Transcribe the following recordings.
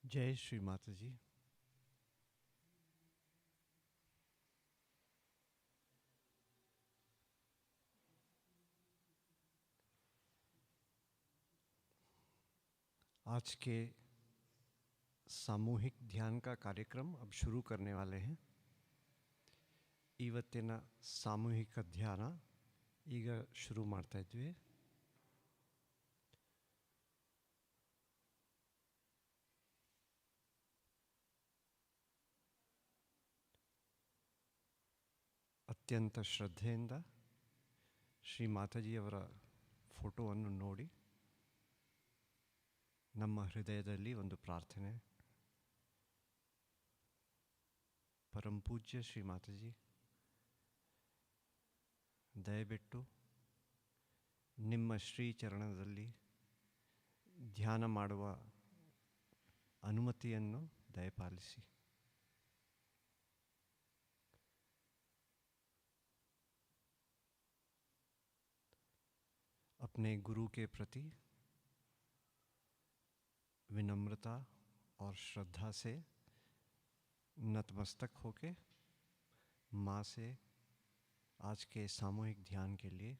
जय श्री माता जी। आज के सामूहिक ध्यान का कार्यक्रम अब शुरू करने वाले हैं। ಇವತ್ತಿನ ಸಾಮೂಹಿಕ ಧ್ಯಾನ ಈಗ ಶುರು ಮಾಡ್ತಾ ಇದ್ವಿ। ಅತ್ಯಂತ ಶ್ರದ್ಧೆಯಿಂದ ಶ್ರೀ ಮಾತಾಜಿಯವರ ಫೋಟೋವನ್ನು ನೋಡಿ ನಮ್ಮ ಹೃದಯದಲ್ಲಿ ಒಂದು ಪ್ರಾರ್ಥನೆ। ಪರಮಪೂಜ್ಯ ಶ್ರೀ ಮಾತಾಜಿ, ದಯವಿಟ್ಟು ನಿಮ್ಮ ಶ್ರೀಚರಣದಲ್ಲಿ ಧ್ಯಾನ ಮಾಡುವ ಅನುಮತಿಯನ್ನು ದಯಪಾಲಿಸಿ। अपने गुरु के प्रति विनम्रता और श्रद्धा से नतमस्तक होके माँ से आज के सामूहिक ध्यान के लिए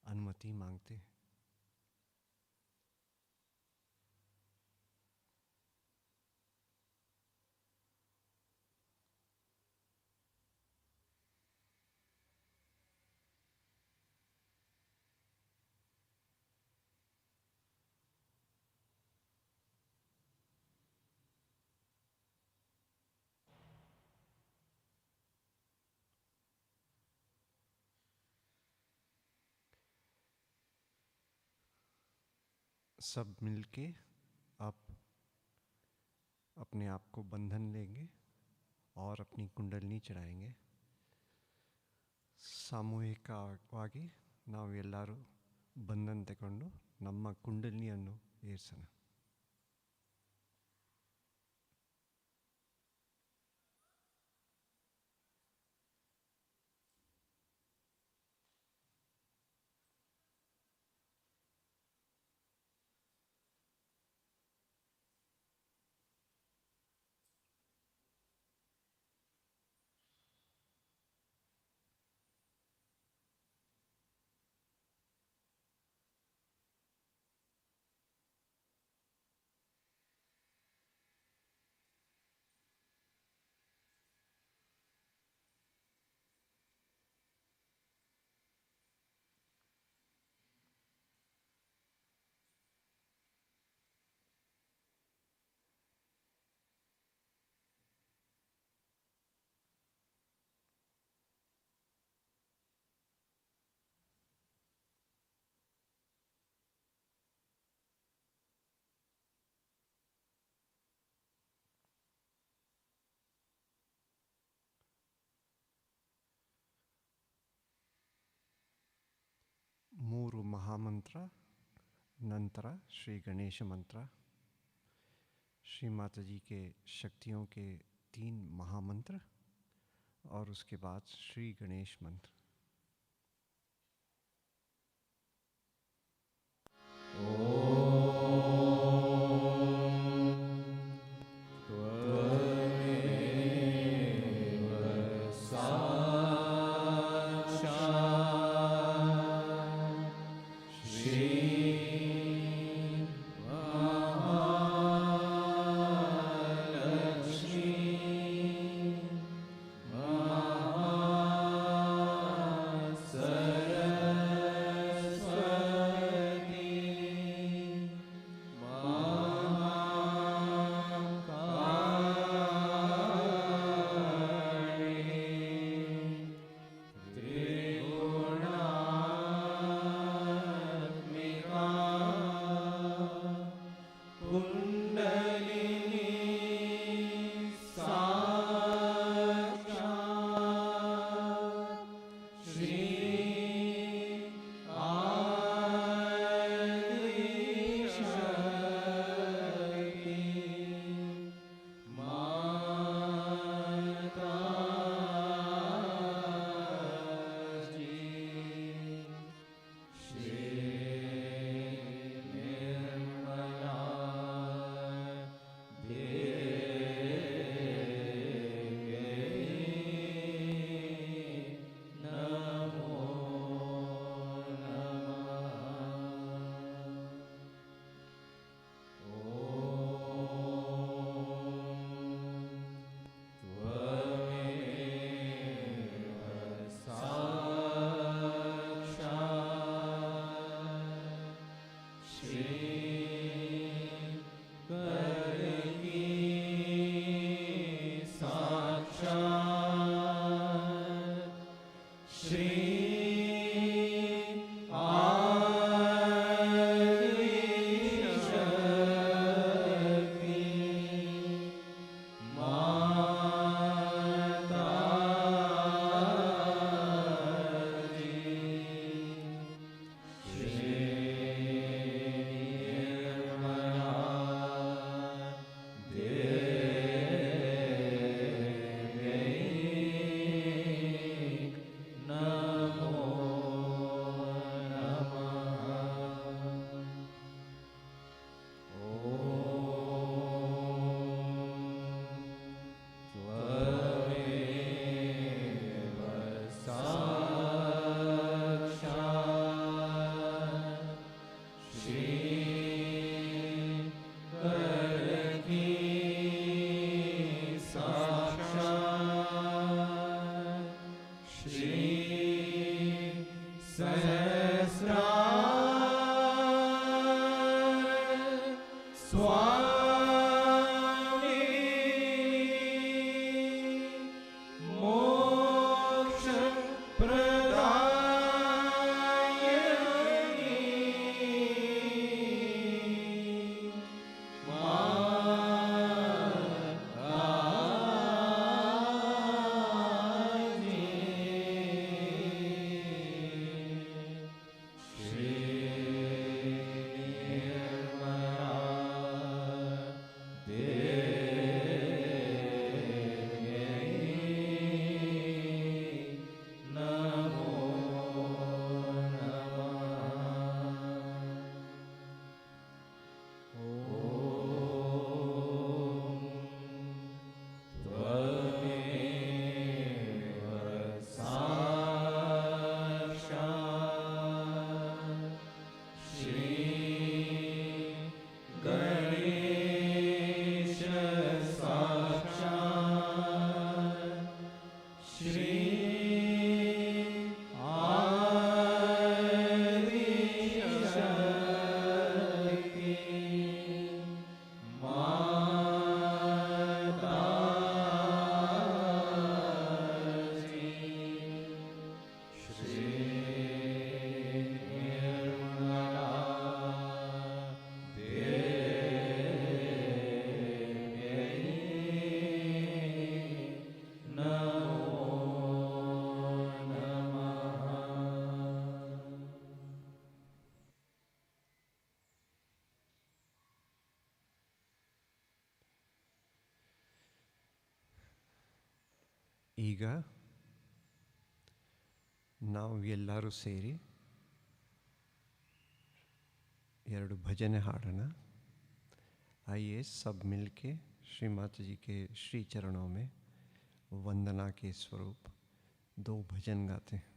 अनुमति मांगते हैं। सब मिलके आप अपने आप को बंधन लेंगे और अपनी कुंडलनी चढ़ाएंगे। ಸಾಮೂಹಿಕವಾಗಿ ನಾವು ಎಲ್ಲರೂ ಬಂಧನ ತಗೊಂಡು ನಮ್ಮ ಕುಂಡಲಿನಿಯನ್ನು ಏರಿಸೋಣ। ಮೂರು ಮಹಾಮಂತ್ರ ನಂತರ श्री गणेश मंत्र। श्री माता जी के शक्तियों के 3 महामंत्र और उसके बाद श्री गणेश मंत्र। ಈಗ ನಾವು ಎಲ್ಲರೂ ಸೇರಿ ಎರಡು ಭಜನೆ हाड़ना। आइए सब मिलके श्री माता जी के श्री चरणों में वंदना के स्वरूप दो भजन गाते हैं।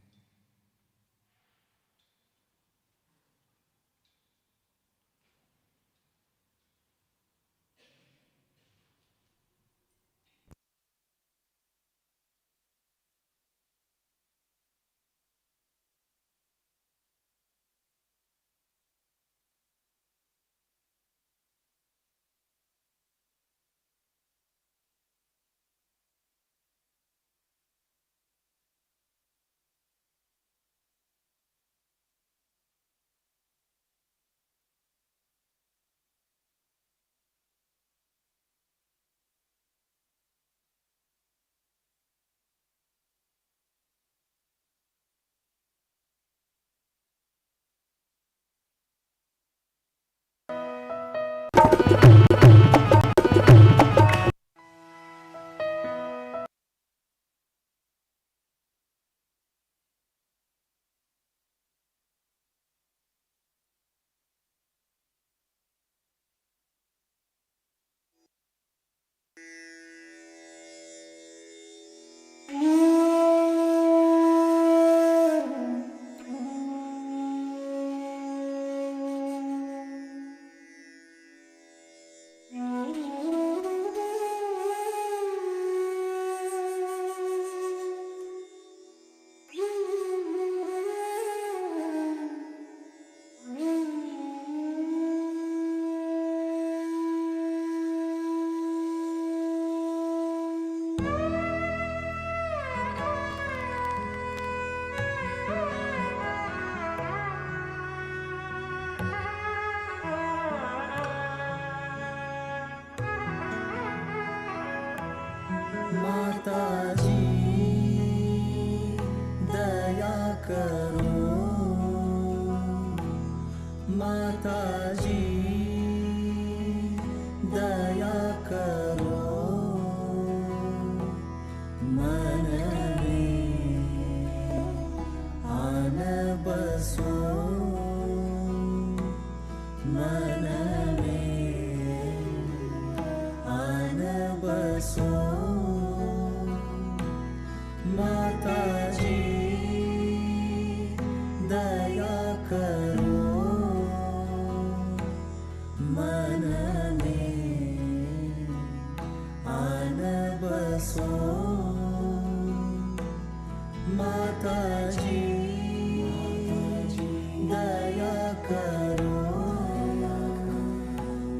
दया करो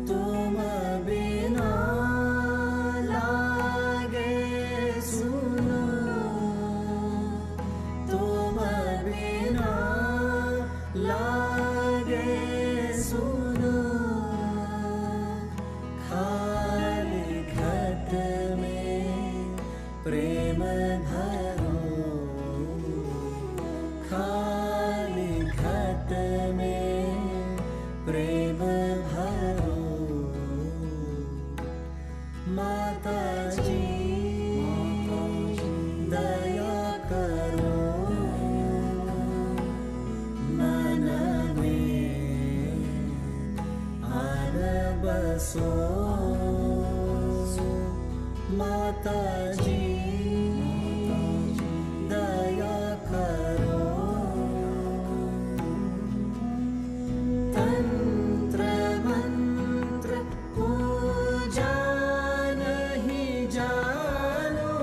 तुम भरो माता जी दया करो मन में आन बसो माता जी दया करो तंत्र मंत्र पूजा नहीं जानो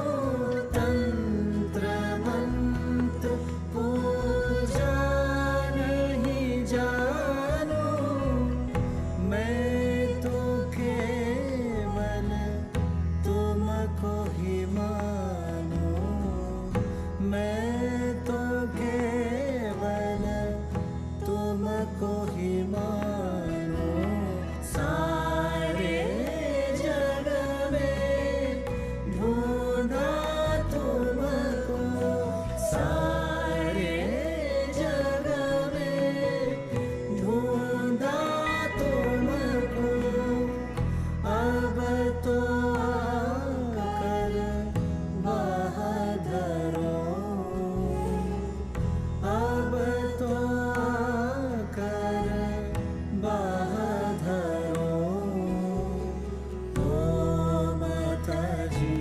तंत्र मंत्र पूजा नहीं जानो मैं तो केवल तुमको ही मानो मैं तो केवल तुमको ही मानो सारे जग में ढूंढा तुमको सारे जग में ढूंढा तुमको अब तो आकर बहादुरो अब तो आकर बहादुरो ओ माता जी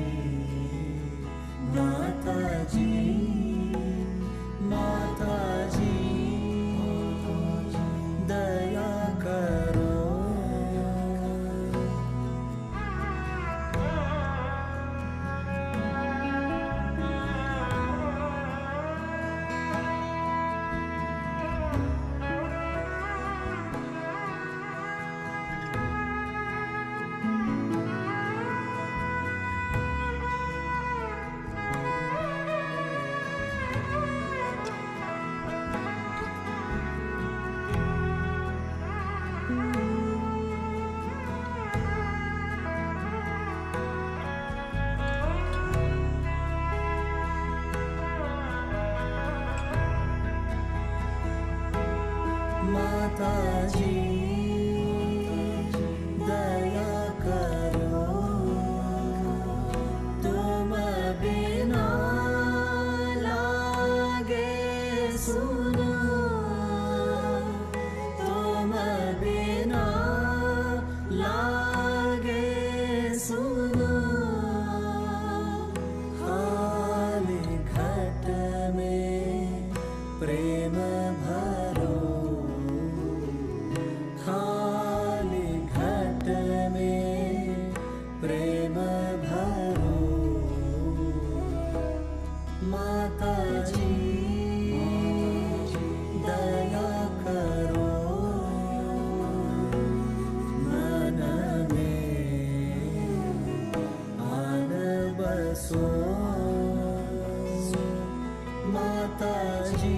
माता जी माता जी दया करो माता जी दया करो तुम बिना लागे सुनो तुम बिना लागे सुनो खाली घट में प्रेम भरो खाली घट में प्रेम भरो माता जी दया करो मन में आन बसो माता जी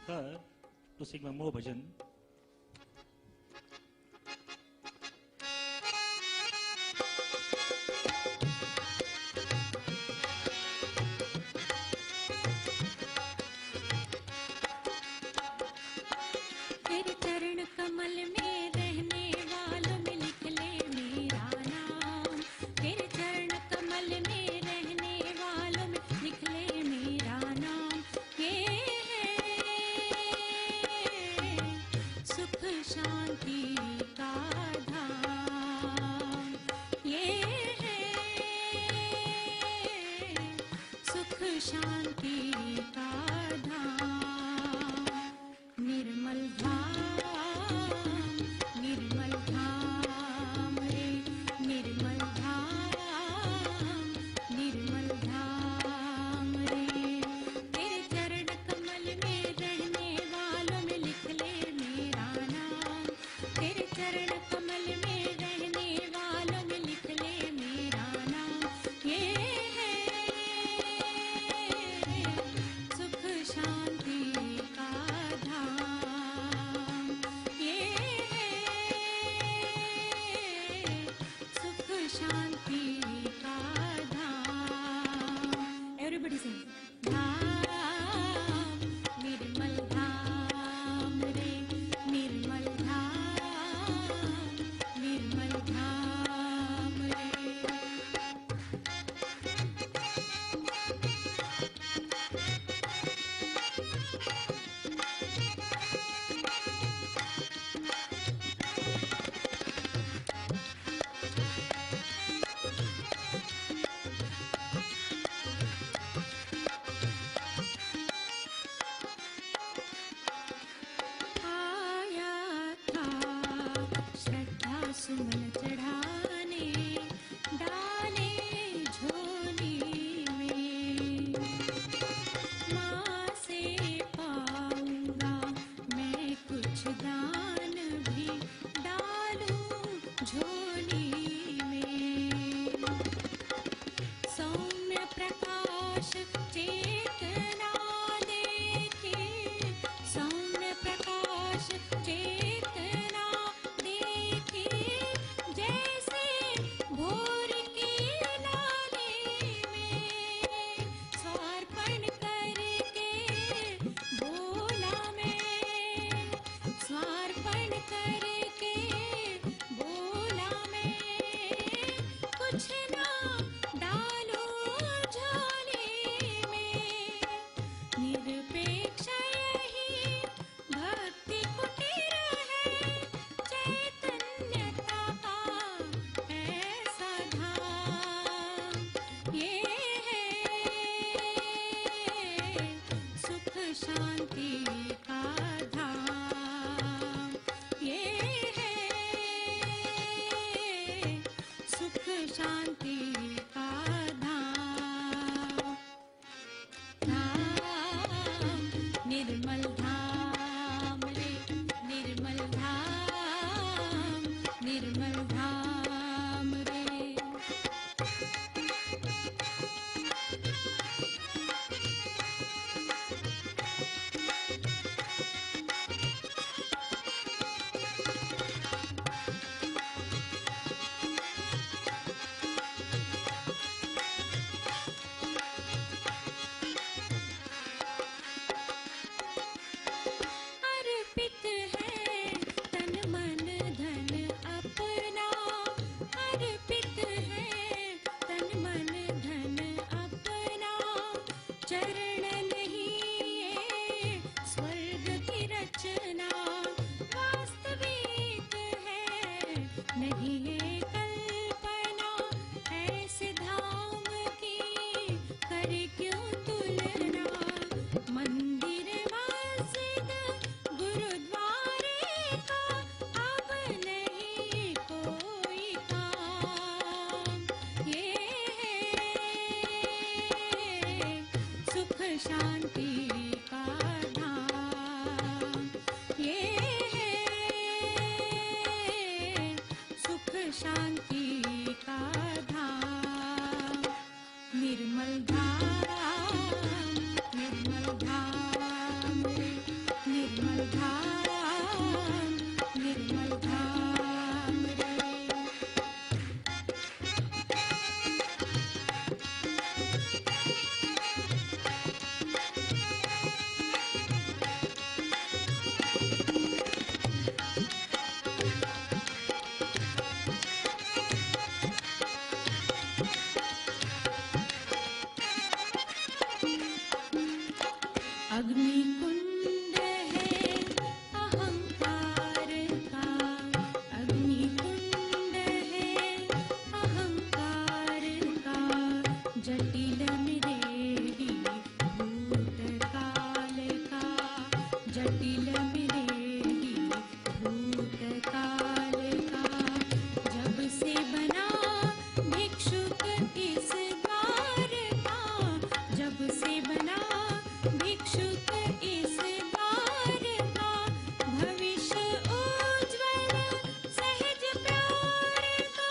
तो सिग्मा मोह भजन तेरे चरण कमल में रहने वालों में लिख ले मेरा नाम तेरे चरण कमल में रहने वालों में शांति का धाम, निर्मल धाम, निर्मल धाम रे, निर्मल धाम, निर्मल धाम रे। तेरे चरण कमल में रहने वालों में लिख ले मेरा नाम, तेरे चरण कमल में रहने वालों में लिख ले मेरा नाम। ये है सुख शांति का धाम, ये है सुख शांति का धाम। एवरीबॉडी सिंग। धाम, निर्मल धाम रे, निर्मल धाम, निर्मल धाम रे। आया था श्रद्धा सुमन चढ़ाने, डाले झोली में, माँ से पाऊंगा मैं कुछ दान भी, डालूं झोली में। सौम्य प्रकाश चेतना देके, सौम्य प्रकाश चेतना देके, जैसे भोर की लाली में स्वार्पण करके बोला मैं, स्वार्पण करके बोला मैं, कुछ ना डालो झोली में। निरपेक्ष यही भक्ति कुटीर है, चैतन्यता का ऐसा धाम। ये है सुख शांति का धाम, ये है सुख शांति का धाम। धाम, निर्मल धाम रे, निर्मल धाम, निर्मल धाम रे। अर्पित है तन मन धन अपना, अर्पित है तन मन धन अपना। चरण नहीं ये स्वर्ग की रचना, वास्तविक है नहीं ये कल्पना। ऐसे धाम की करे क्यों तुलना, मंदिर मस्जिद गुरुद्वारे का अब नहीं कोई काम। ये है सुख शांति का धाम, ये है सुख शांति का धाम। निर्मल धाम, निर्मल धाम रे, निर्मल धाम, निर्मल धाम रे। अग्निकुंड है अहंकार का, अग्निकुंड है अहंकार का, जटिल मेरे जाना भिक्षुक इस द्वार का, भविष्य उज्ज्वल सहज प्यार का,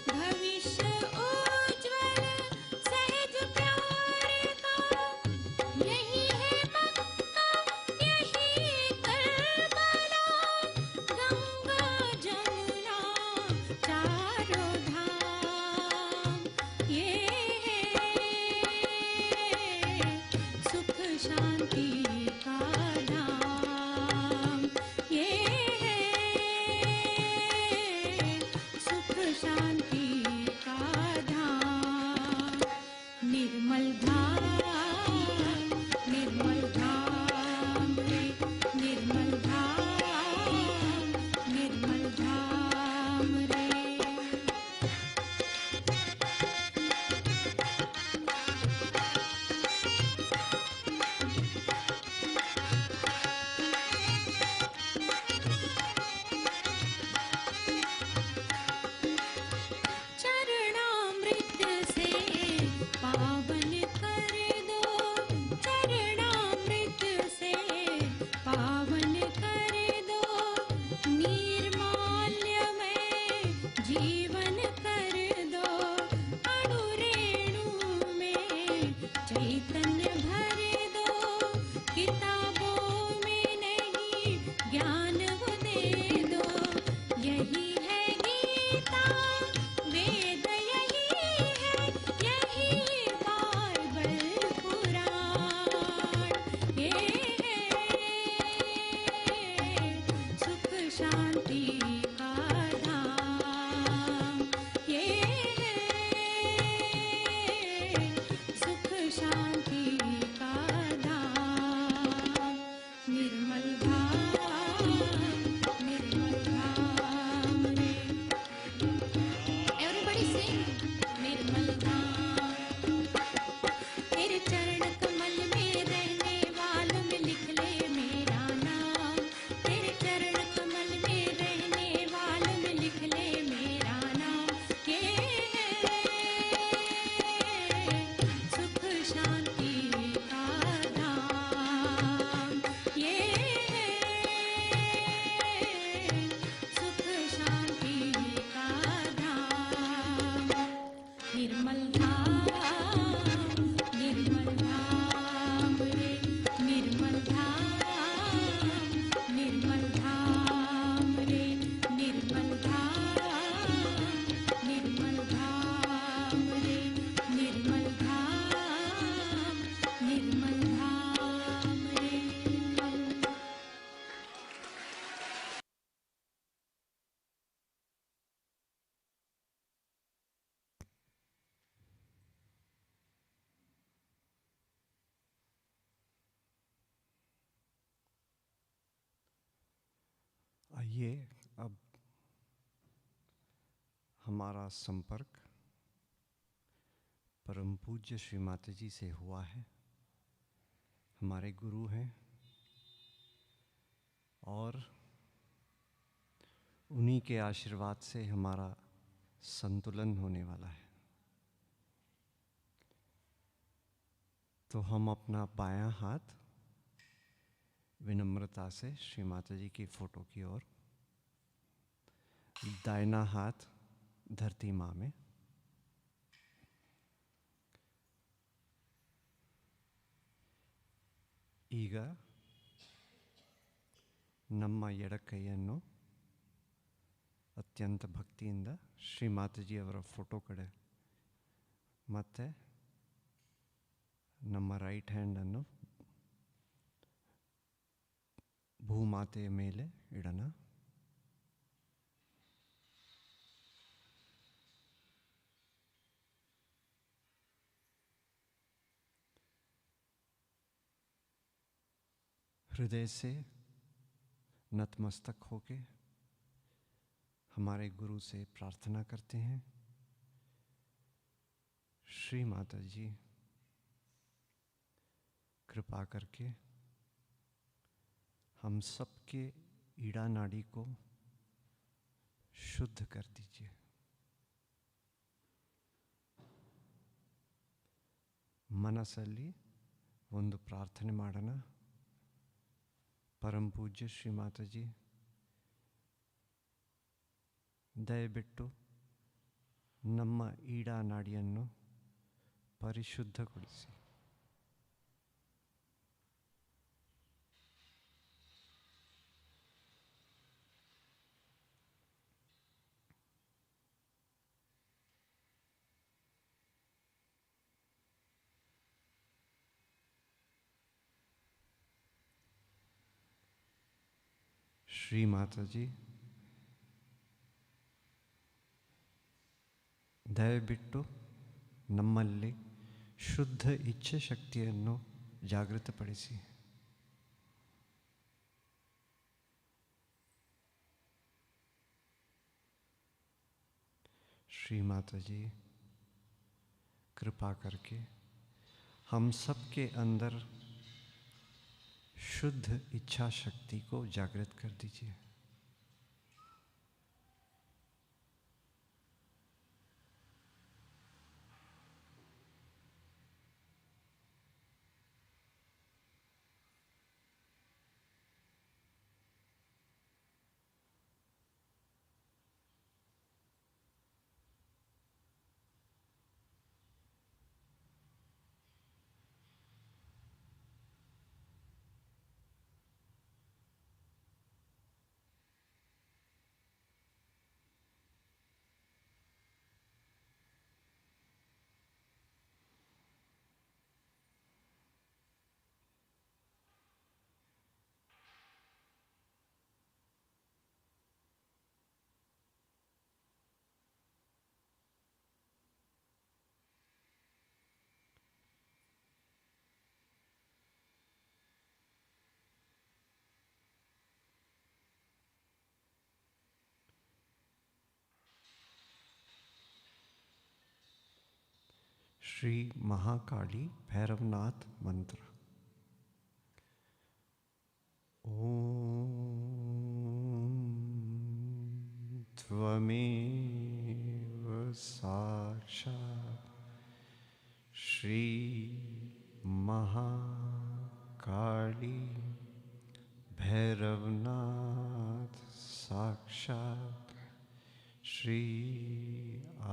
भविष्य उज्ज्वल सहज प्यार का। यही है मक्का, यही करबला, गंगा जमुना चारों धाम। ये है सुख शांति का धाम, ये है सुख शांति का धाम। निर्मल धाम, निर्मल धाम रे, निर्मल धाम, निर्मल धाम रे। चरणामृत से पावन कर दो, चरणामृत से पावन कर दो, निर्माल्य में जीवन कर दो, अणु रेणु में चैतन्य भर दो, किताबों में नहीं ज्ञान वो दे दो। यही है गीता वेद, यही है, यही बाइबल पुराण। ये है सुख शांति का धाम, ये है सुख शांति का धाम। निर्मल धाम, निर्मल धाम रे। Everybody sing निर्मल धाम। तेरे चरण कमल में रहने वालों में लिख ले मेरा नाम, तेरे चरण कमल में रहने वालों में लिख ले मेरा नाम। ये है सुख शांति का धाम, ये है सुख शांति का धाम। निर्मल धाम, निर्मल धाम रे, निर्मल धाम, निर्मल धाम रे, निर्मल धाम, निर्मल धाम रे, निर्मल धाम, निर्मल धाम रे। आइए अब हमारा संपर्क परम पूज्य श्री माता जी से हुआ है। हमारे गुरु हैं और उन्हीं के आशीर्वाद से हमारा संतुलन होने वाला है। तो हम अपना बायां हाथ विनम्रता से श्री माता जी की फोटो की ओर, दाहिना हाथ धरती माँ में, ಈಗ ನಮ್ಮ ಎಡಕೈಯನ್ನು ಅತ್ಯಂತ ಭಕ್ತಿಯಿಂದ ಶ್ರೀ ಮಾತಾಜಿಯವರ ಫೋಟೋ ಕಡೆ ಮತ್ತು ನಮ್ಮ ರೈಟ್ ಹ್ಯಾಂಡನ್ನು ಭೂಮಾತೆಯ ಮೇಲೆ ಇಡೋಣ. हृदय से नतमस्तक होके हमारे गुरु से प्रार्थना करते हैं, श्री माता जी कृपा करके हम सबके ईड़ा नाड़ी को शुद्ध कर दीजिए. ಮನಸ್ಸಲ್ಲಿ ಒಂದು ಪ್ರಾರ್ಥನೆ ಮಾಡೋಣ. ಪರಮ ಪೂಜ್ಯ ಶ್ರೀಮಾತಾಜಿ, ದಯವಿಟ್ಟು ನಮ್ಮ ಈಡಾ ನಾಡಿಯನ್ನು ಪರಿಶುದ್ಧಗೊಳಿಸಿ. ಶ್ರೀ ಮಾತಾಜಿ, ದಯವಿಟ್ಟು ನಮ್ಮಲ್ಲಿ ಶುದ್ಧ ಇಚ್ಛೆ ಶಕ್ತಿಯನ್ನು ಜಾಗೃತಪಡಿಸಿ. श्री माता जी, कृपा करके हम सब के अंदर शुद्ध इच्छा शक्ति को जागृत कर दीजिए. श्री महाकाली भैरवनाथ मंत्र. ओम त्वमेव साक्षात् श्री महाकाली भैरवनाथ साक्षात् श्री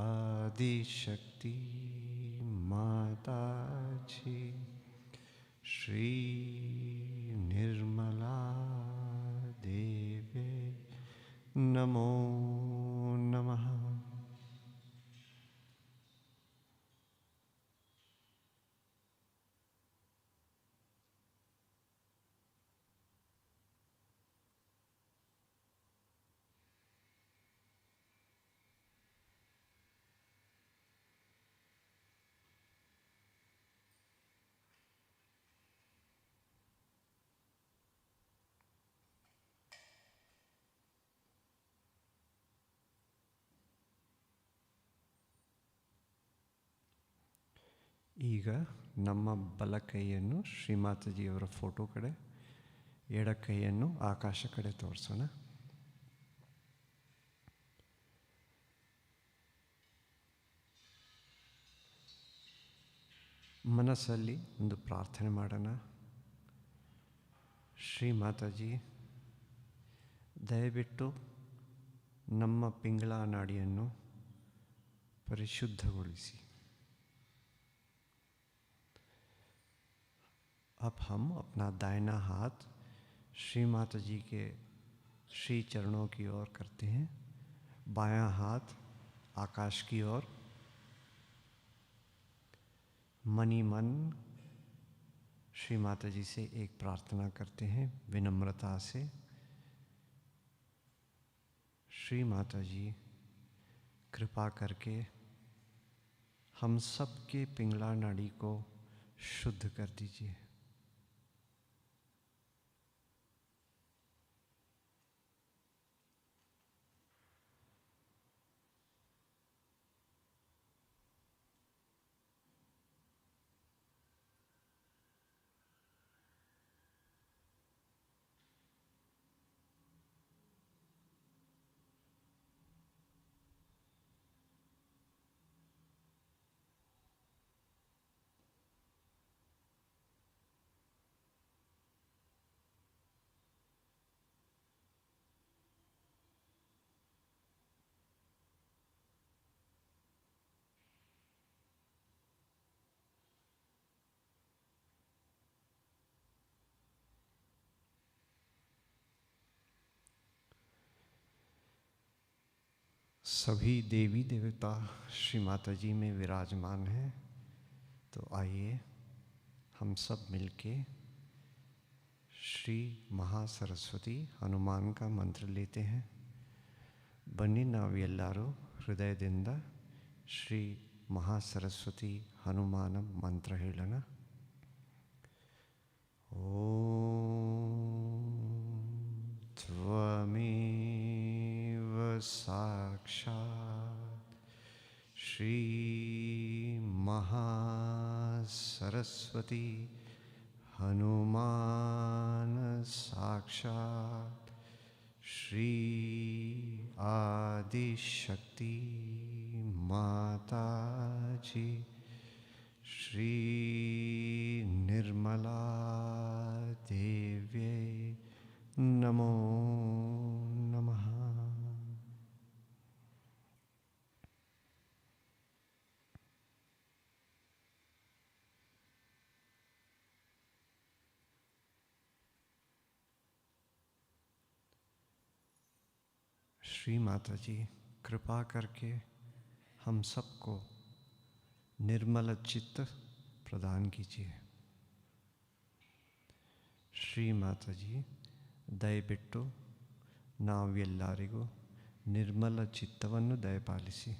आदिशक्ति माता जी श्री निर्मला देवे नमो नमः. ಈಗ ನಮ್ಮ ಬಲ ಕೈಯನ್ನು ಶ್ರೀಮಾತಾಜಿಯವರ ಫೋಟೋ ಕಡೆ, ಎಡ ಕೈಯನ್ನು ಆಕಾಶ ಕಡೆ ತೋರಿಸೋಣ. ಮನಸ್ಸಲ್ಲಿ ಒಂದು ಪ್ರಾರ್ಥನೆ ಮಾಡೋಣ. ಶ್ರೀ ಮಾತಾಜಿ, ದಯವಿಟ್ಟು ನಮ್ಮ ಪಿಂಗಳ ನಾಡಿಯನ್ನು ಪರಿಶುದ್ಧಗೊಳಿಸಿ. अब हम अपना दाहिना हाथ श्री माता जी के श्री चरणों की ओर करते हैं, बायां हाथ आकाश की ओर. मनी मन श्री माता जी से एक प्रार्थना करते हैं विनम्रता से. श्री माता जी, कृपा करके हम सब के पिंगला नाड़ी को शुद्ध कर दीजिए. सभी देवी देवता श्री माता जी में विराजमान हैं। तो आइए हम सब मिलके श्री महासरस्वती हनुमान का मंत्र लेते हैं। बन्नी नाव ಎಲ್ಲರೂ ಹೃದಯದಿಂದ ಶ್ರೀ ಮಹಾಸರಸ್ವತಿ ಹನುಮಾನ ಮಂತ್ರ ಹೇಳೋಣ। ಓಂ ತ್ವಮೇವ ಸಾಕ್ಷಾತ್ ಶ್ರೀ ಮಹಾಸರಸ್ವತಿ हनुमान साक्षात श्री आदिशक्ति माता जी श्री निर्मला देव्यै नमो नमः। श्री माता जी कृपा करके हम सबको निर्मल चित्त प्रदान कीजिए। श्री माता जी ದಯವಿಟ್ಟು ನಾವೆಲ್ಲರಿಗೂ ನಿರ್ಮಲ ಚಿತ್ತವನ್ನು ದಯಪಾಲಿಸಿ।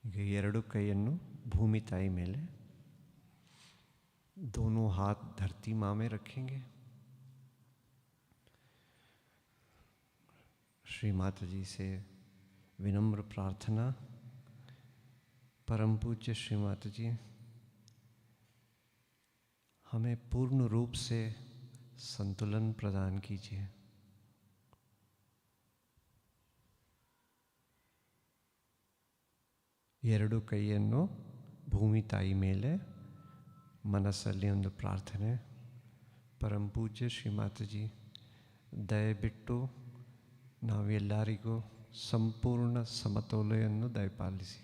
ಈಗ ಎರಡು ಕೈಯನ್ನು भूमि ताई मेले, दोनों हाथ धरती माँ में रखेंगे। श्री माता जी से विनम्र प्रार्थना, परम पूज्य श्री माता जी हमें पूर्ण रूप से संतुलन प्रदान कीजिए। ಎರಡು ಕೈಯನ್ನು ಭೂಮಿ ತಾಯಿ ಮೇಲೆ ಮನಸ್ಸಲ್ಲಿ ಒಂದು ಪ್ರಾರ್ಥನೆ, ಪರಂ ಪೂಜ್ಯ ಶ್ರೀ ಮಾತಾಜಿ ದಯವಿಟ್ಟು ನಾವೆಲ್ಲರಿಗೂ ಸಂಪೂರ್ಣ ಸಮತೋಲನೆಯನ್ನು ದಯಪಾಲಿಸಿ।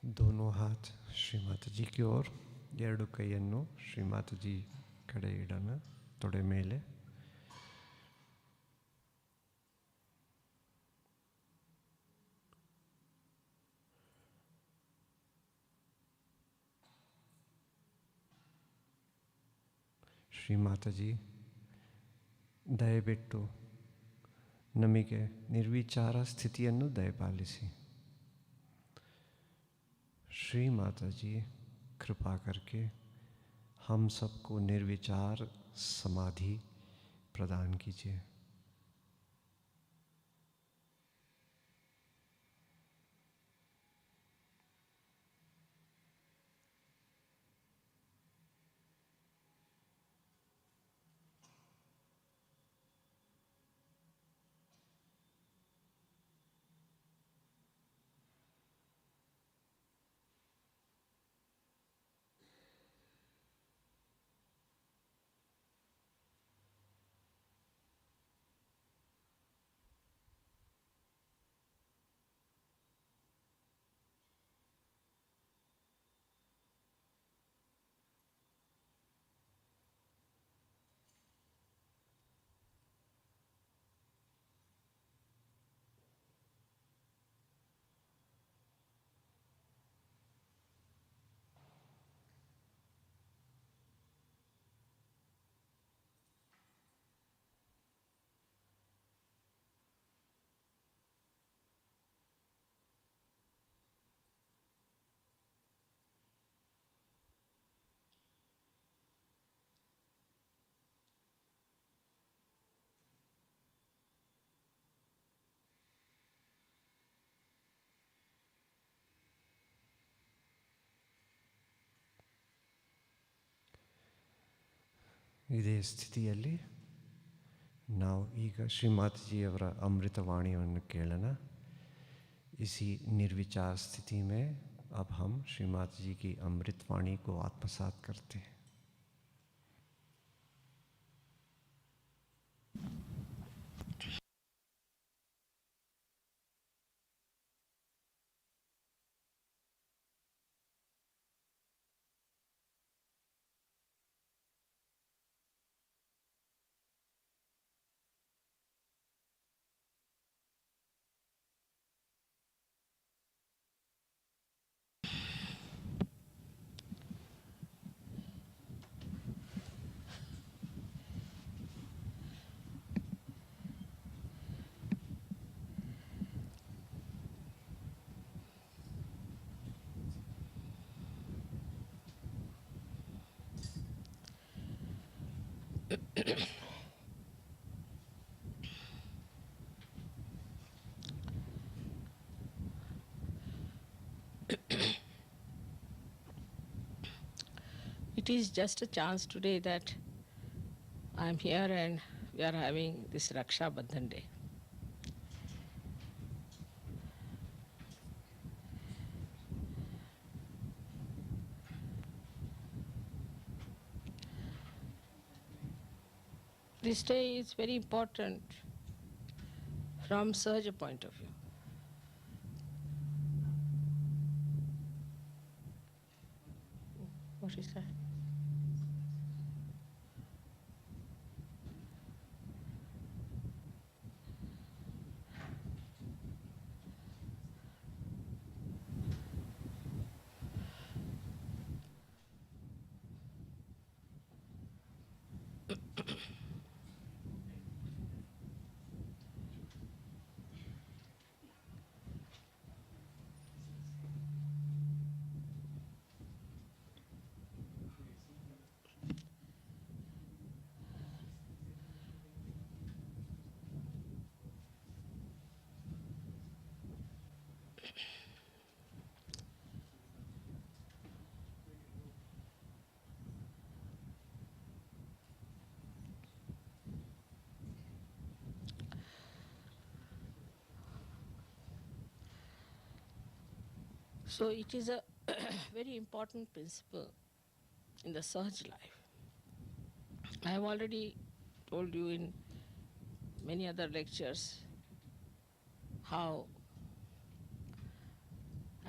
दोनों हाथ श्री माता जी की ओर, ಎರಡು ಕೈಯನ್ನು ಶ್ರೀ ಮಾತಾಜಿ ಕಡೆ ಇಡೋಣ, ತೊಡೆ ಮೇಲೆ। ಶ್ರೀ ಮಾತಾಜಿ ದಯವಿಟ್ಟು ನಮಗೆ ನಿರ್ವಿಚಾರ ಸ್ಥಿತಿಯನ್ನು ದಯಪಾಲಿಸಿ। श्री माता जी कृपा करके हम सबको निर्विचार समाधि प्रदान कीजिए। ಇದೇ ಸ್ಥಿತಿಯಲ್ಲಿ ನಾವು ಈಗ ಶ್ರೀಮಾತಾಜಿಯವರ ಅಮೃತವಾಣಿಯನ್ನು ಕೇಳೋಣ. इसी निर्विचार स्थिति में अब हम श्री माता जी की अमृतवाणी को आत्मसात करते हैं. It is just a chance today that I am here and we are having this Raksha Bandhan Day. This day is very important from Sahaja point of view. What is that? So it is a very important principle in the Sahaj life. I have already told you in many other lectures how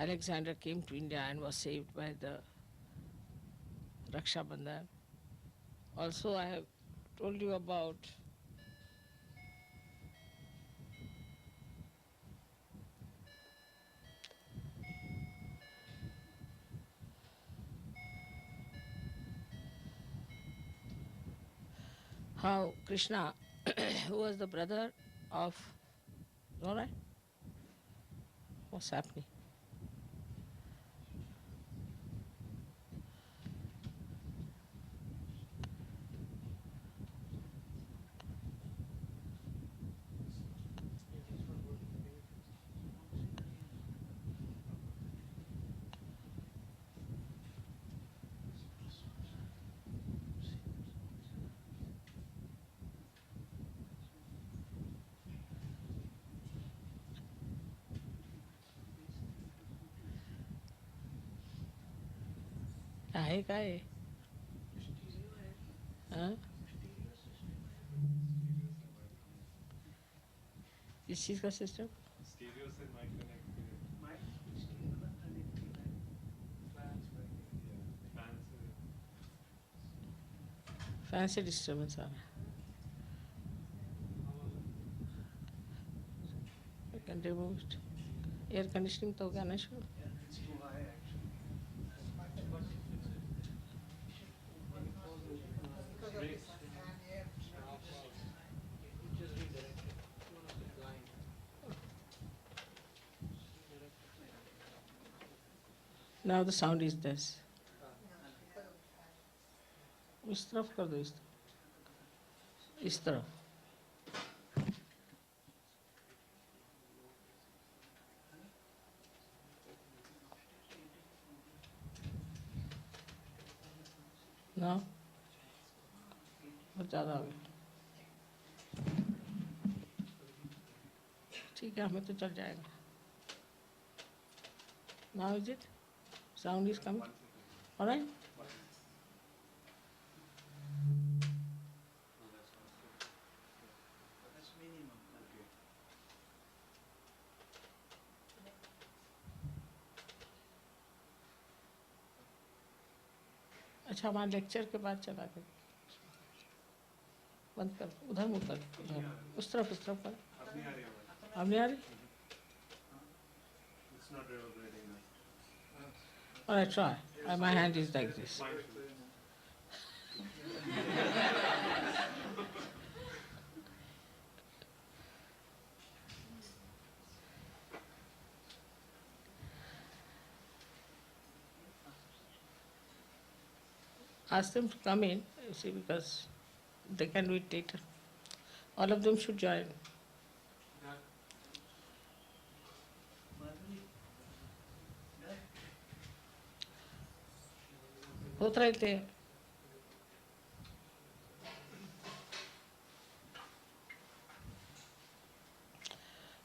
Alexander came to India and was saved by the Raksha Bandhan. Also I have told you about how Krishna, who was the brother of, all right? What's happening? आहे काय हाँ? किस चीज़ का system? Fan से disturbance आ रहा है. I can remove it. Air conditioning तो होगा ना शुरू. Now the sound is this. इस तरफ कर दो, इस तरफ. Now बहुत ज़्यादा हो गया। ठीक है, हमें तो चल जाएगा। Now is it? Sound is coming? All right? अच्छा, हमारे लेक्चर के बाद चला गया। बंद कर, उधर मुँह कर, उधर, उस तरफ कर। अब नहीं आ रही? All right, try. My hand is like this. Ask them to come in, you see, because they can do it later. All of them should join. होत रहते हैं।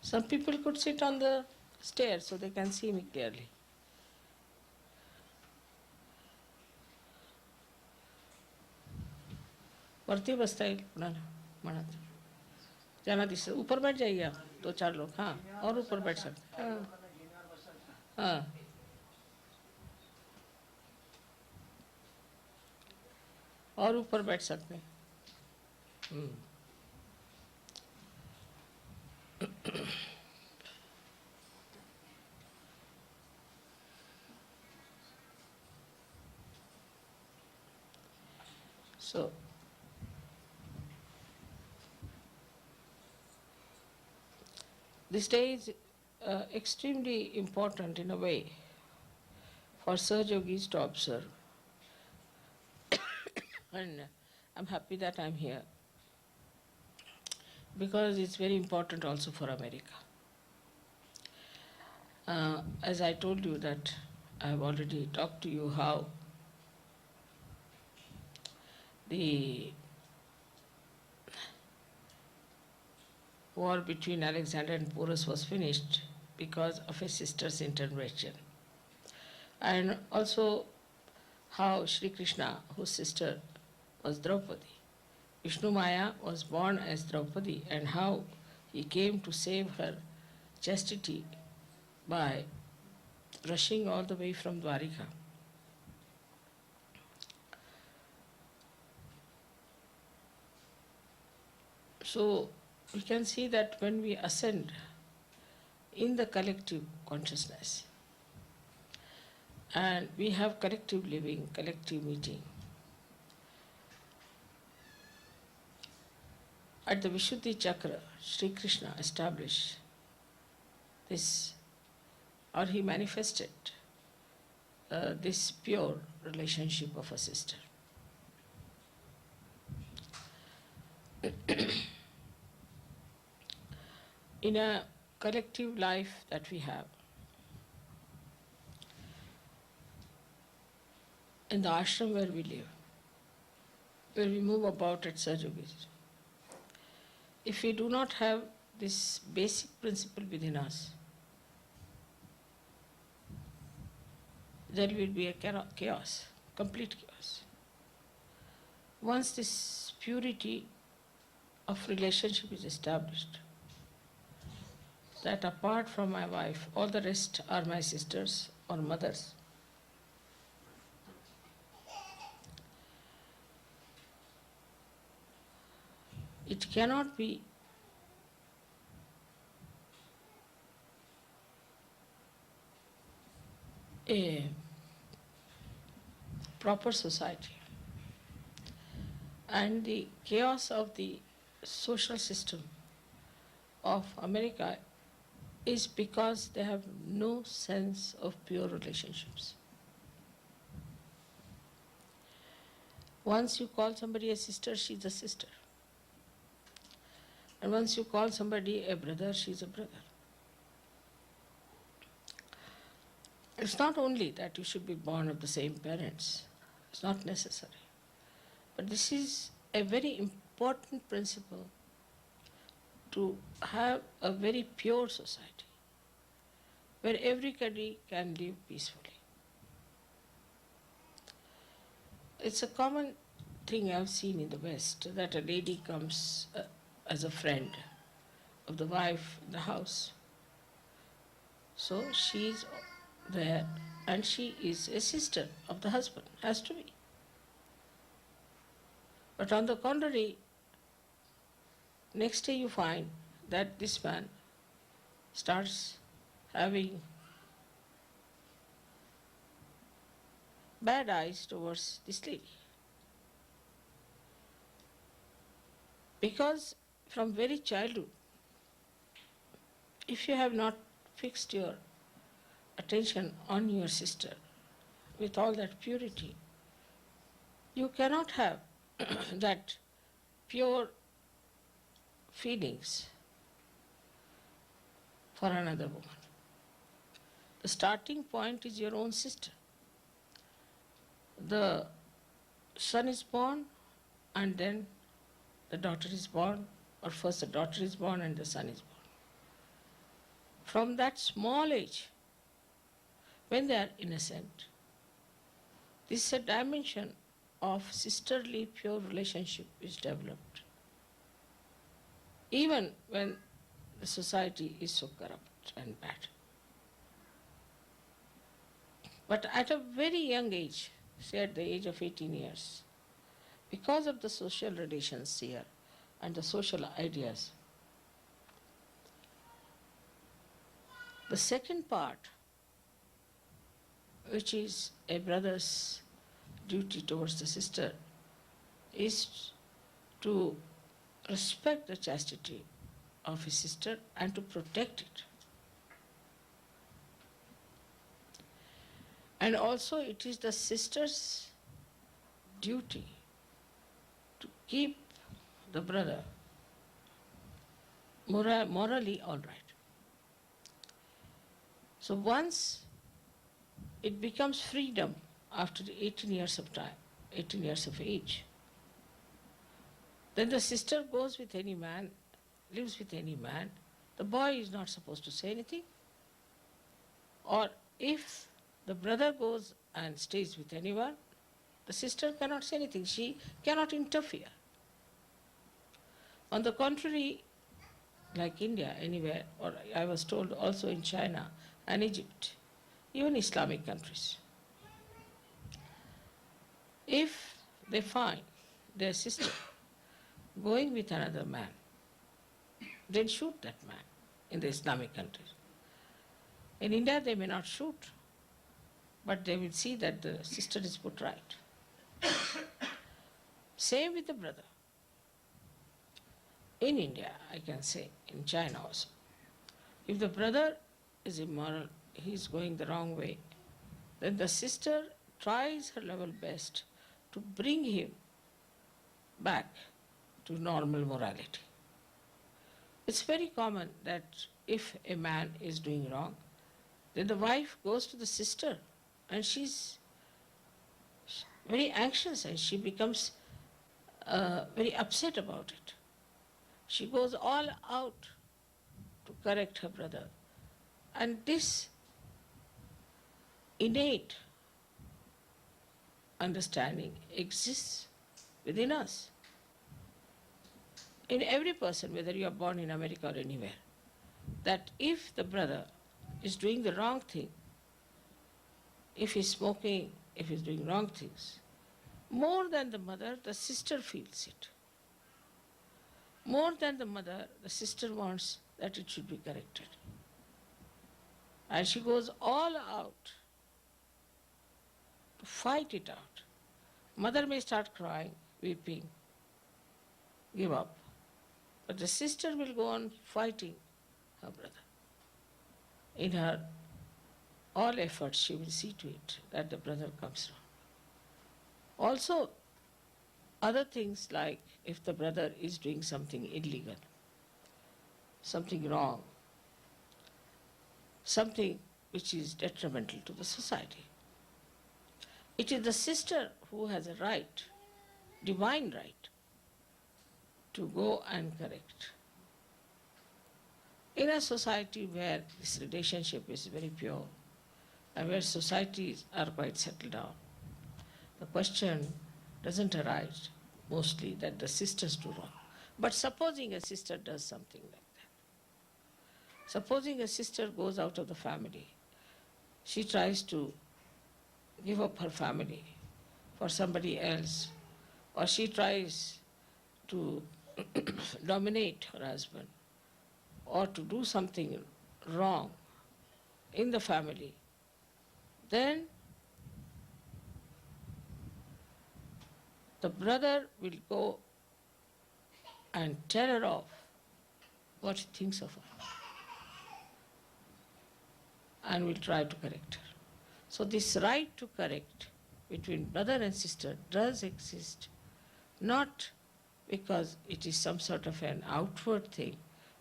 Some people could sit on the stairs so they can see me clearly. वरती बसता है मना जाना this ऊपर बैठ जाइए आप 2-4 लोग। हाँ, और ऊपर बैठ सकते हैं। हाँ, हाँ, और ऊपर बैठ सकते हैं। So, this day is extremely important in a way for Sir Yogis to observe. And I'm happy that I'm here because it's very important also for America. As I told you that I've already talked to you how the war between Alexander and Porus was finished because of a sister's intervention. And also how Sri Krishna, whose sister was Draupadi, Vishnu Maya was born as Draupadi, and how he came to save her chastity by rushing all the way from Dwarika. So we can see that when we ascend in the collective consciousness and we have collective living, collective meeting, at the Vishuddhi Chakra, Sri Krishna established this, or he manifested this pure relationship of a sister. In a collective life that we have, in the ashram where we live, where we move about at Sajogis, if we do not have this basic principle within us, there will be a chaos, complete chaos. Once this purity of relationship is established, that apart from my wife, all the rest are my sisters or mothers. It cannot be a proper society. And the chaos of the social system of America is because they have no sense of pure relationships. Once you call somebody a sister, she's a sister. And once you call somebody a brother, she's a brother. It's not only that you should be born of the same parents, it's not necessary. But this is a very important principle to have a very pure society where everybody can live peacefully. It's a common thing I've seen in the West that a lady comes as a friend of the wife in the house. So she's there and she is a sister of the husband, has to be. But on the contrary, next day you find that this man starts having bad eyes towards this lady. Because from very childhood, if you have not fixed your attention on your sister with all that purity, you cannot have that pure feelings for another woman. The starting point is your own sister. The son is born and then the daughter is born, or first the daughter is born and the son is born. From that small age, when they are innocent, this dimension of sisterly pure relationship is developed. Even when the society is so corrupt and bad. But at a very young age, say at the age of 18 years, because of the social relations here and the social ideas, the second part, which is a brother's duty towards the sister, is to respect the chastity of his sister and to protect it. And also it is the sister's duty to keep the brother morally all right. So once it becomes freedom after 18 years of time, 18 years of age, then the sister goes with any man, lives with any man, the boy is not supposed to say anything. Or if the brother goes and stays with anyone, the sister cannot say anything, she cannot interfere. On the contrary, like India, anywhere, or I was told also in China and Egypt, even Islamic countries, if they find their sister going with another man, then shoot that man in the Islamic countries. In India they may not shoot, but they will see that the sister is put right. Same with the brother. In India, I can say, in China also, if the brother is immoral, he is going the wrong way, then the sister tries her level best to bring him back to normal morality. It's very common that if a man is doing wrong, then the wife goes to the sister and she's very anxious and she becomes very upset about it. She goes all out to correct her brother. And this innate understanding exists within us. In every person, whether you are born in America or anywhere, that if the brother is doing the wrong thing, if he's smoking, if he's doing wrong things, more than the mother, the sister feels it. More than the mother, the sister wants that it should be corrected. And she goes all out to fight it out. Mother may start crying, weeping, give up. But the sister will go on fighting her brother. In her all efforts, she will see to it that the brother comes round. Also, other things like if the brother is doing something illegal, something wrong, something which is detrimental to the society, it is the sister who has a right, divine right, to go and correct. In a society where this relationship is very pure and where societies are quite settled down, the question doesn't arise mostly that the sisters do wrong. But supposing a sister does something like that, supposing a sister goes out of the family, she tries to give up her family for somebody else, or she tries to dominate her husband, or to do something wrong in the family, then the brother will go and tell her off what he thinks of her and will try to correct her. So this right to correct between brother and sister does exist, not because it is some sort of an outward thing,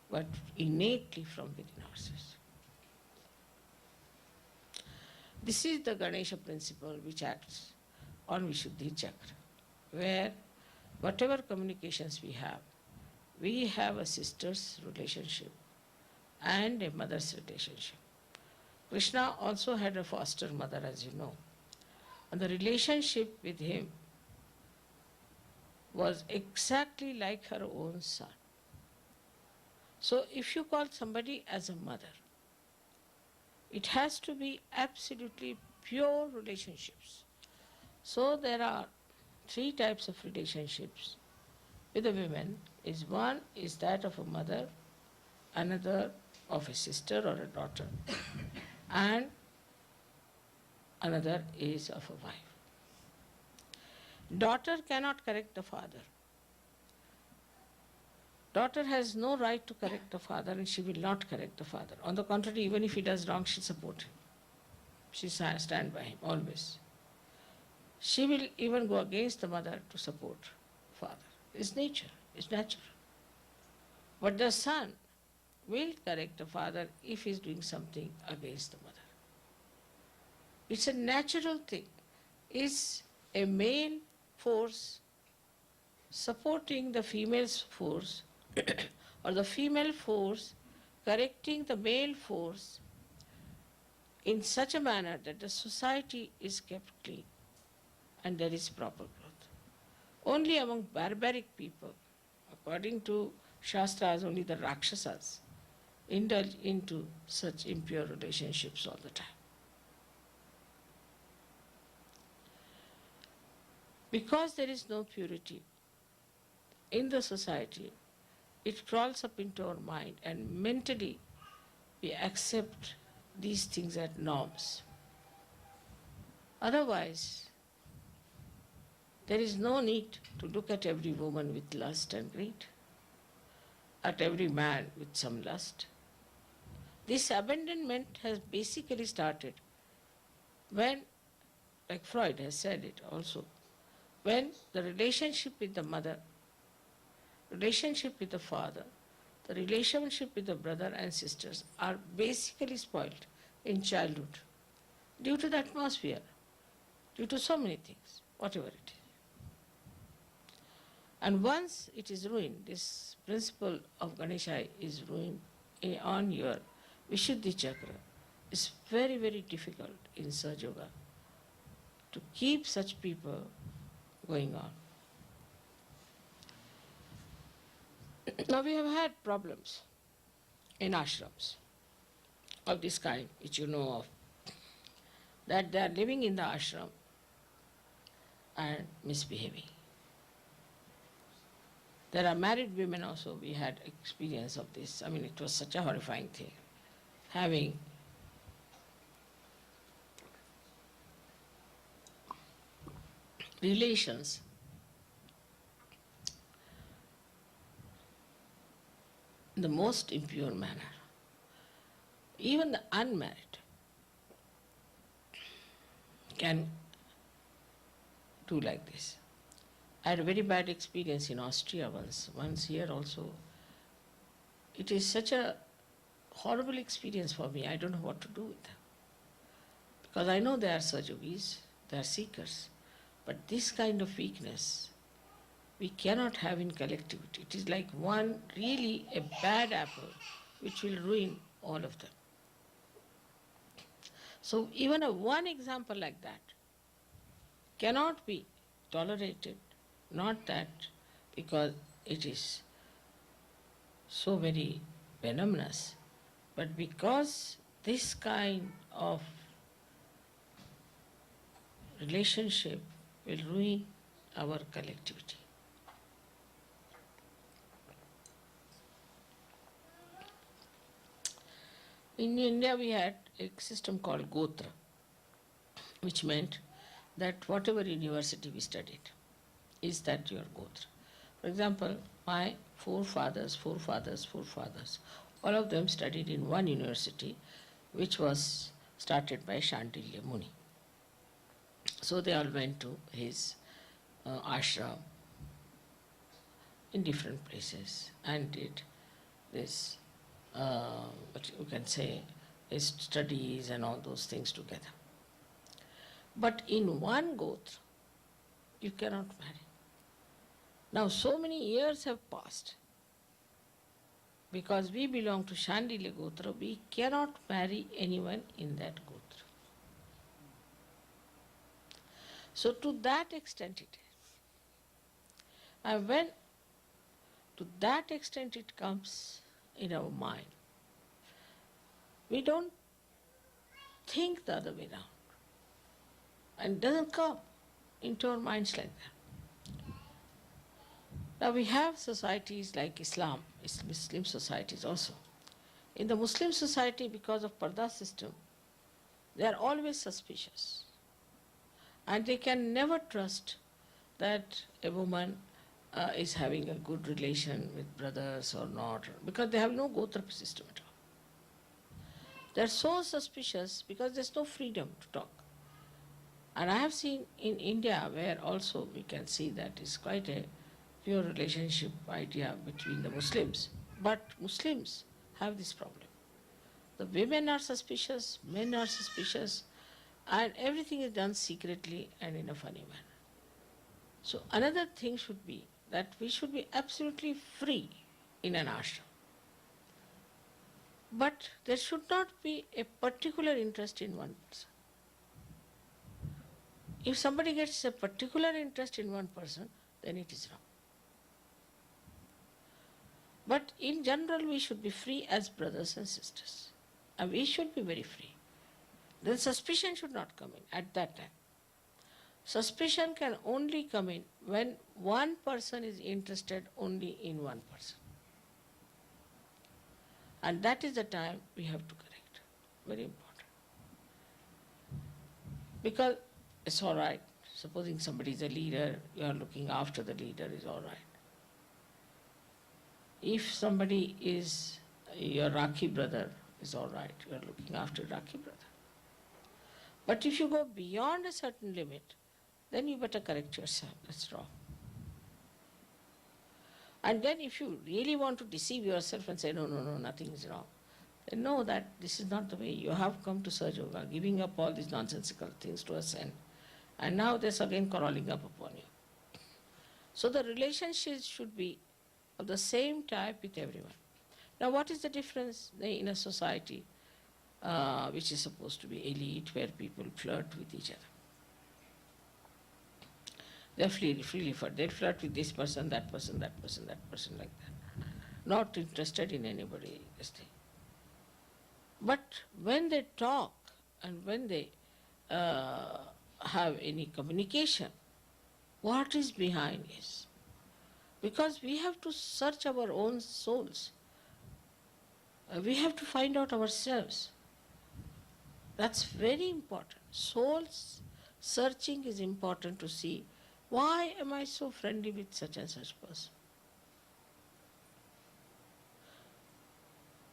but innately from within ourselves. This is the Ganesha principle which acts on Vishuddhi Chakra, where whatever communications we have a sister's relationship and a mother's relationship. Krishna also had a foster mother, as you know, and the relationship with him was exactly like her own son. So if you call somebody as a mother, it has to be absolutely pure relationships. So there are 3 types of relationships with the women. One is that of a mother, another of a sister or a daughter, and another is of a wife. Daughter cannot correct the father. Daughter has no right to correct the father, and she will not correct the father. On the contrary, even if he does wrong, she'll support him. She stand by him always. She will even go against the mother to support father. It's nature, it's natural. But the son will correct the father if he's doing something against the mother. It's a natural thing. It's a male force supporting the female's force or the female force correcting the male force in such a manner that the society is kept clean and there is proper growth. Only among barbaric people, according to Shastras, only the Rakshasas indulge into such impure relationships all the time. Because there is no purity in the society, it crawls up into our mind, and mentally we accept these things as norms. Otherwise, there is no need to look at every woman with lust and greed, at every man with some lust. This abandonment has basically started when, like Freud has said it also, when the relationship with the mother, relationship with the father, the relationship with the brother and sisters are basically spoiled in childhood due to the atmosphere, due to so many things, whatever it is. And once it is ruined, this principle of Ganesha is ruined on your Vishuddhi Chakra, it's very, very difficult in Sahaja Yoga to keep such people going on. Now we have had problems in ashrams of this kind, which you know of, that they are living in the ashram and misbehaving. There are married women also, we had experience of this. I mean, it was such a horrifying thing, having relations in the most impure manner. Even the unmarried can do like this. I had a very bad experience in Austria once here also. It is such a horrible experience for me. I don't know what to do with them. Because I know they are Sahaja Yogis, they are seekers. But this kind of weakness, we cannot have in collectivity. It is like one really a bad apple which will ruin all of them. So even a one example like that cannot be tolerated, not that because it is so very venomous, but because this kind of relationship will ruin our collectivity. In India, we had a system called Gotra, which meant that whatever university we studied is that your Gotra. For example, my forefathers, all of them studied in one university, which was started by Shandilya Muni. So they all went to his ashram in different places and did this, what you can say, his studies and all those things together. But in one Gotra, you cannot marry. Now so many years have passed. Because we belong to Shandilya Gotra, we cannot marry anyone in that Gotra. So to that extent it is. And when to that extent it comes in our mind, we don't think the other way around. And it doesn't come into our minds like that. Now we have societies like Islam, Muslim societies also. In the Muslim society, because of Parda system, they are always suspicious. And they can never trust that a woman is having a good relation with brothers or not, because they have no Gotra system at all. They are so suspicious because there is no freedom to talk. And I have seen in India where also we can see that is quite a pure relationship idea between the Muslims. But Muslims have this problem. The women are suspicious, men are suspicious, and everything is done secretly and in a funny manner. So another thing should be that we should be absolutely free in an ashram. But there should not be a particular interest in one person. If somebody gets a particular interest in one person, then it is wrong. But in general, we should be free as brothers and sisters. And we should be very free. Then suspicion should not come in at that time. Suspicion can only come in when one person is interested only in one person. And that is the time we have to correct. Very important. Because it's all right. Supposing somebody is a leader, you are looking after the leader, is all right. If somebody is your Rakhi brother, is all right. You are looking after Rakhi brother. But if you go beyond a certain limit, then you better correct yourself. That's wrong. And then if you really want to deceive yourself and say, no, nothing is wrong, then know that this is not the way. You have come to Sahaja Yoga, giving up all these nonsensical things to ascend. And now there's again crawling up upon you. So the relationships should be of the same type with everyone. Now what is the difference in a society which is supposed to be elite, where people flirt with each other? They freely flirt. They flirt with this person, that person, that person, that person, like that. Not interested in anybody, this thing. But when they talk and when they have any communication, what is behind is? Because we have to search our own souls. We have to find out ourselves. That's very important. Soul searching is important to see, why am I so friendly with such and such person?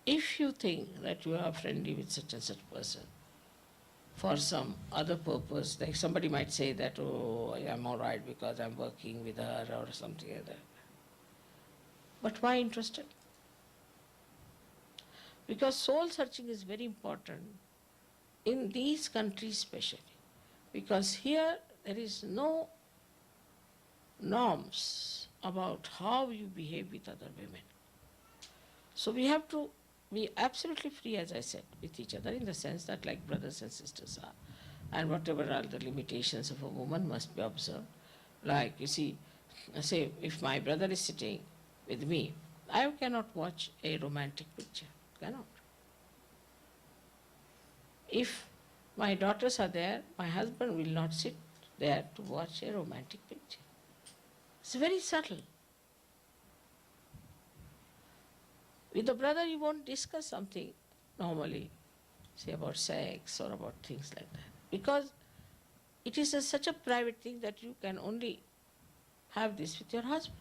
If you think that you are friendly with such and such person for some other purpose, like somebody might say that, oh, I am all right because I'm working with her or something like that. But why interested? Because soul searching is very important in these countries especially. Because here there is no norms about how you behave with other women. So we have to be absolutely free, as I said, with each other in the sense that like brothers and sisters are. And whatever are the limitations of a woman must be observed. Like, you see, say, if my brother is sitting with me, I cannot watch a romantic picture. Cannot. If my daughters are there, my husband will not sit there to watch a romantic picture. It's very subtle. With the brother, you won't discuss something normally, say about sex or about things like that, because it is such a private thing that you can only have this with your husband.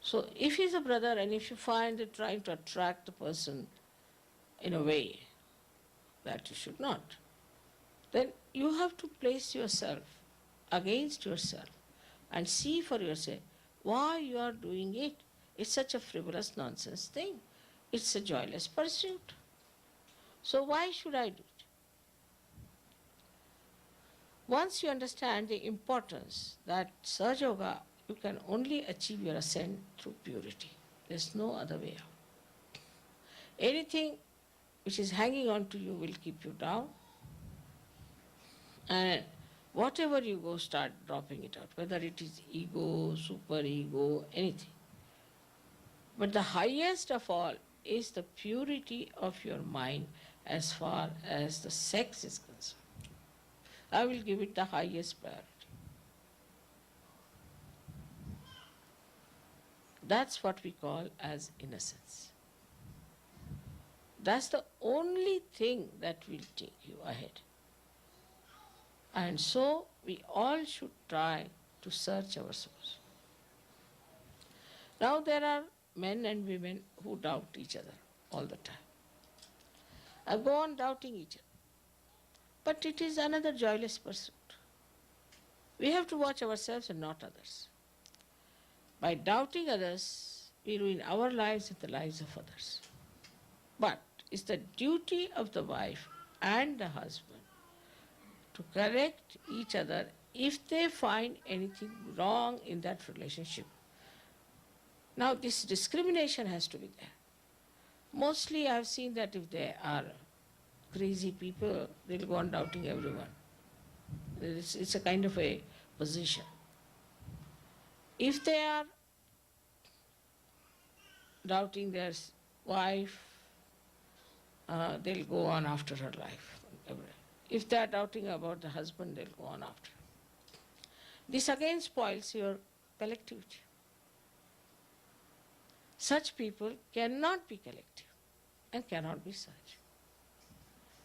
So if he's a brother and if you find that trying to attract the person in a way that you should not, then you have to place yourself against yourself and see for yourself why you are doing it. It's such a frivolous nonsense thing. It's a joyless pursuit. So why should I do it? Once you understand the importance that Sahaja Yoga, you can only achieve your ascent through purity. There's no other way out. Anything which is hanging on to you will keep you down. And whatever you go, start dropping it out, whether it is ego, superego, anything. But the highest of all is the purity of your mind as far as the sex is concerned. I will give it the highest priority. That's what we call as innocence. That's the only thing that will take you ahead. And so we all should try to search our souls. Now there are men and women who doubt each other all the time. And go on doubting each other. But it is another joyless pursuit. We have to watch ourselves and not others. By doubting others, we ruin our lives and the lives of others. But it's the duty of the wife and the husband to correct each other if they find anything wrong in that relationship. Now this discrimination has to be there. Mostly I have seen that if they are crazy people, they'll go on doubting everyone. It's a kind of a position. If they are doubting their wife, they'll go on after her life. If they are doubting about the husband, they'll go on after. This again spoils your collectivity. Such people cannot be collective and cannot be such.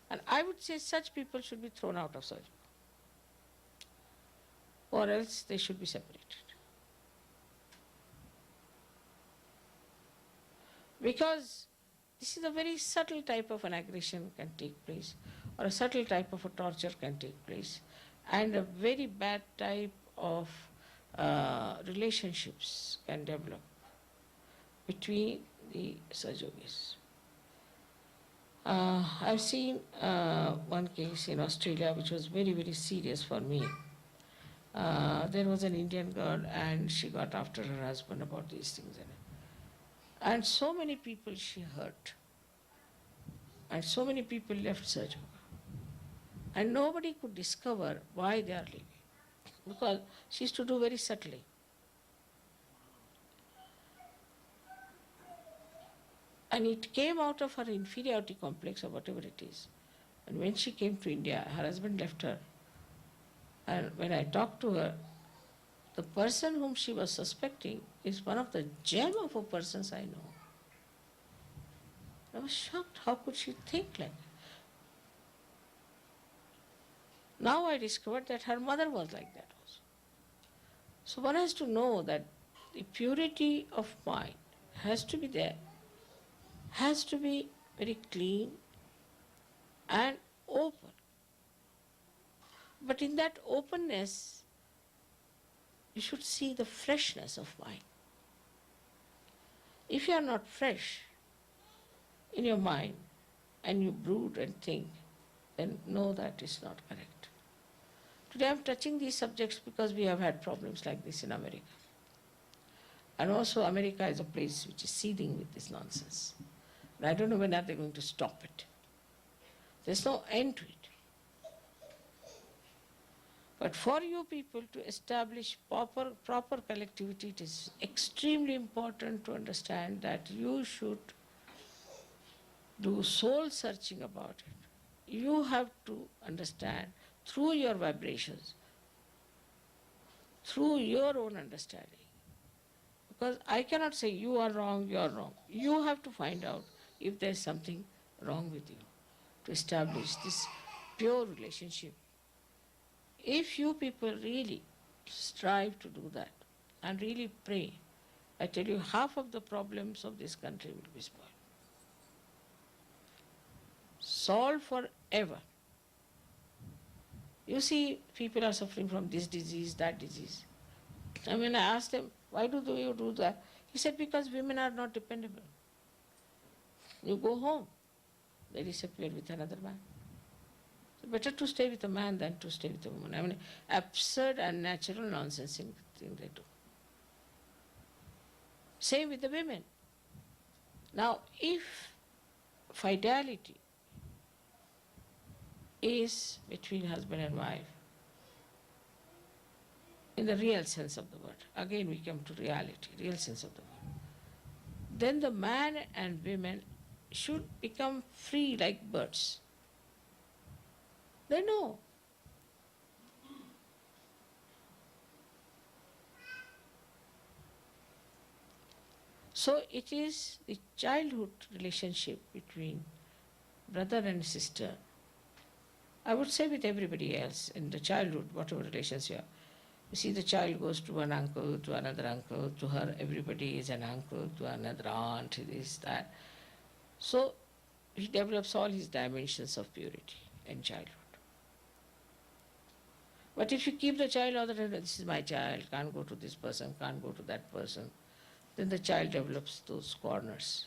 And I would say such people should be thrown out of Sahaja, or else they should be separated. Because this is a very subtle type of an aggression can take place, or a subtle type of a torture can take place, and a very bad type of relationships can develop between the Sahajogis. I've seen one case in Australia which was very, very serious for me. There was an Indian girl and she got after her husband about these things. And so many people she hurt. And so many people left Sahaja. And nobody could discover why they are leaving. Because she used to do very subtly. And it came out of her inferiority complex or whatever it is. And when she came to India, her husband left her. And when I talked to her, the person whom she was suspecting is one of the gem of a persons I know. I was shocked. How could she think like that? Now I discovered that her mother was like that also. So one has to know that the purity of mind has to be there, has to be very clean and open. But in that openness, you should see the freshness of mind. If you are not fresh in your mind and you brood and think, then know that is not correct. Today I'm touching these subjects because we have had problems like this in America. And also America is a place which is seething with this nonsense. And I don't know when are they going to stop it. There's no end to it. But for you people to establish proper collectivity, it is extremely important to understand that you should do soul searching about it. You have to understand through your vibrations, through your own understanding. Because I cannot say you are wrong, you are wrong. You have to find out if there is something wrong with you to establish this pure relationship. If you people really strive to do that and really pray, I tell you, half of the problems of this country will be spoiled. Solved forever. You see, people are suffering from this disease, that disease. And when I asked them, why do you do that? He said, because women are not dependable. You go home, they disappear with another man. So better to stay with a man than to stay with a woman. I mean, absurd and natural nonsense thing they do. Same with the women. Now, if fidelity is between husband and wife, in the real sense of the word, again we come to reality, real sense of the word, then the man and women should become free like birds. They know. So it is the childhood relationship between brother and sister. I would say with everybody else in the childhood, whatever relations you have. You see, the child goes to one uncle, to another uncle, to her everybody is an uncle, to another aunt, this, that. So he develops all his dimensions of purity in childhood. But if you keep the child all the time, this is my child, can't go to this person, can't go to that person, then the child develops those corners.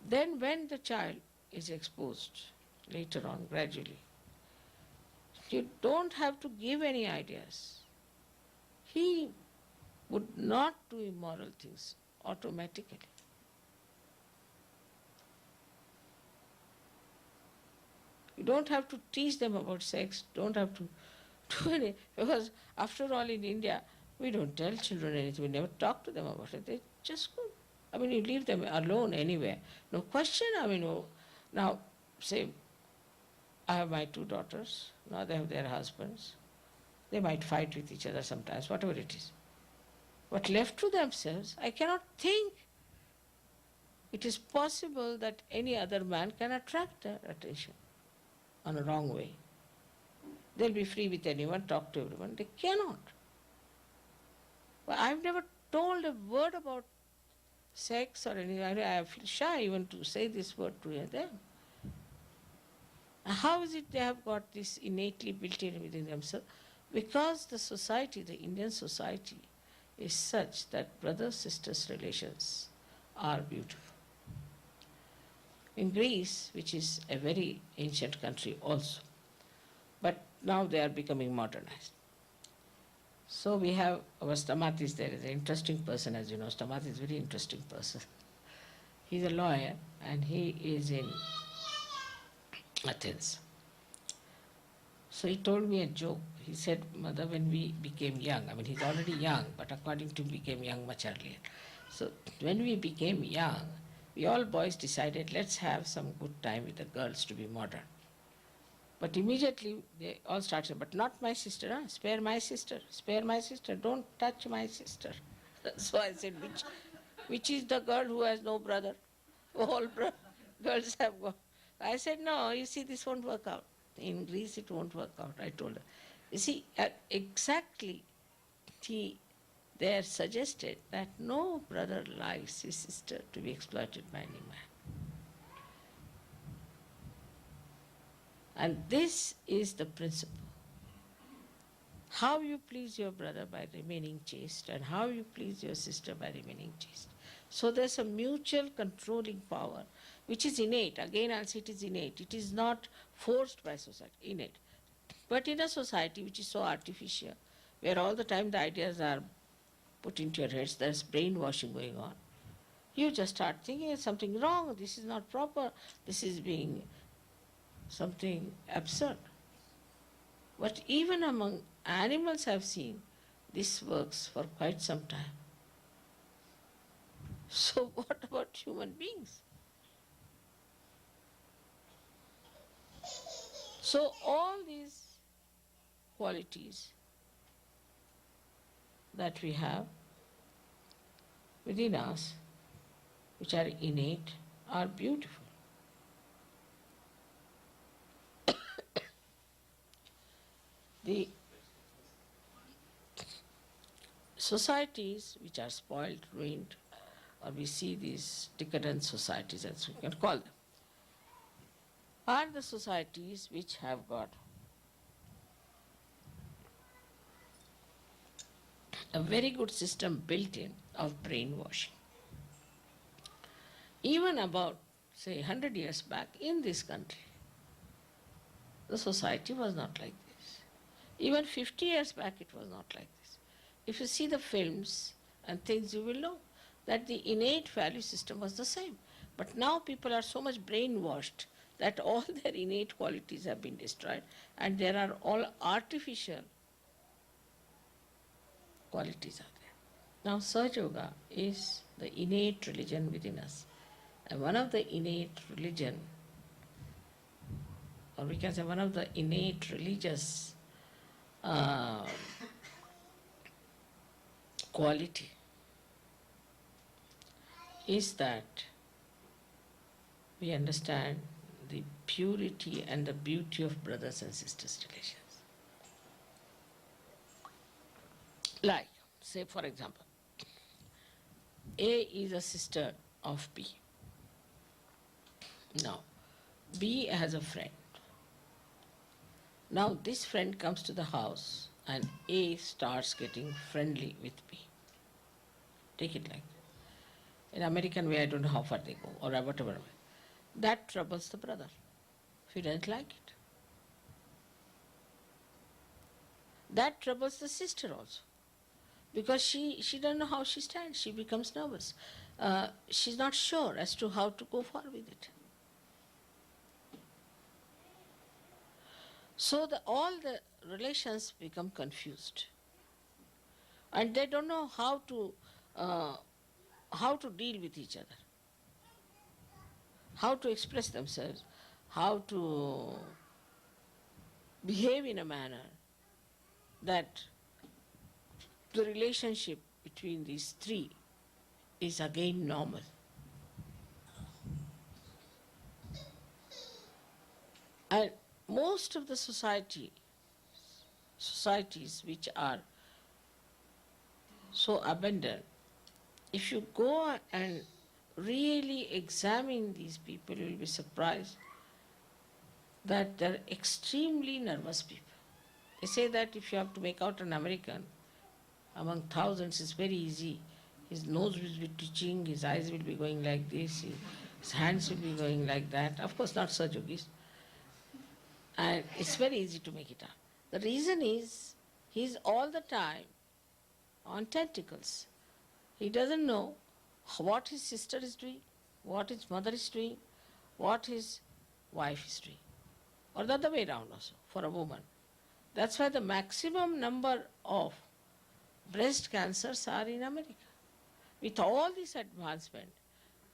Then when the child is exposed later on, gradually, you don't have to give any ideas. He would not do immoral things automatically. You don't have to teach them about sex, don't have to do any, because after all in India, we don't tell children anything, we never talk to them about it, they just go. I mean, you leave them alone anywhere, no question, I mean, now, say, I have my two daughters, now they have their husbands, they might fight with each other sometimes, whatever it is. But left to themselves, I cannot think it is possible that any other man can attract their attention on a wrong way. They'll be free with anyone, talk to everyone. They cannot. But I've never told a word about sex or anything. I feel shy even to say this word to them. How is it they have got this innately built in within themselves? Because the society, the Indian society, is such that brother-sisters relations are beautiful. In Greece, which is a very ancient country also, but now they are becoming modernized. So we have our Stamatis there, is an interesting person, as you know. Stamatis is a very interesting person. He's a lawyer and he is in Athens. So he told me a joke. He said, Mother, when we became young, I mean he's already young, but according to him became young much earlier. So when we became young, we all boys decided, let's have some good time with the girls to be modern. But immediately they all started, but not my sister, huh? Spare my sister, don't touch my sister. So I said, which is the girl who has no brother? All girls have got. I said, no, you see, this won't work out. In Greece it won't work out, I told her. You see, exactly he there suggested that no brother likes his sister to be exploited by any man. And this is the principle. How you please your brother by remaining chaste and how you please your sister by remaining chaste. So there's a mutual controlling power which is innate. Again, I'll say it is innate. It is not forced by society, innate. But in a society which is so artificial, where all the time the ideas are put into your heads, there's brainwashing going on, you just start thinking there's something wrong, this is not proper, this is being something absurd. But even among animals I've seen this works for quite some time. So what about human beings? So all these qualities that we have within us, which are innate, are beautiful. The societies which are spoiled, ruined, or we see these decadent societies, as we can call them, are the societies which have got a very good system built in of brainwashing. Even about, say, 100 years back in this country, the society was not like this. Even 50 years back, it was not like this. If you see the films and things, you will know that the innate value system was the same. But now people are so much brainwashed that all their innate qualities have been destroyed, and there are all artificial qualities are there. Now, Sahaja Yoga is the innate religion within us. And one of the innate religion, or we can say one of the innate religious quality is that we understand the purity and the beauty of brothers and sisters relations. Like, say for example, A is a sister of B. Now, B has a friend. Now this friend comes to the house and A starts getting friendly with B. Take it like that. In American way, I don't know how far they go, or whatever way. That troubles the brother. If he doesn't like it. That troubles the sister also. Because she doesn't know how she stands. She becomes nervous. She's not sure as to how to go forward with it. So all the relations become confused. And they don't know how to deal with each other. How to express themselves. How to behave in a manner that the relationship between these three is again normal. And most of the societies which are so abandoned, if you go and really examine these people, you will be surprised that they're extremely nervous people. They say that if you have to make out an American among thousands, it's very easy. His nose will be twitching, his eyes will be going like this, his hands will be going like that. Of course, not Sahaja Yogis. And it's very easy to make it out. The reason is, he's all the time on tentacles. He doesn't know what his sister is doing, what his mother is doing, what his wife is doing. Or the other way around also, for a woman. That's why the maximum number of breast cancers are in America. With all this advancement,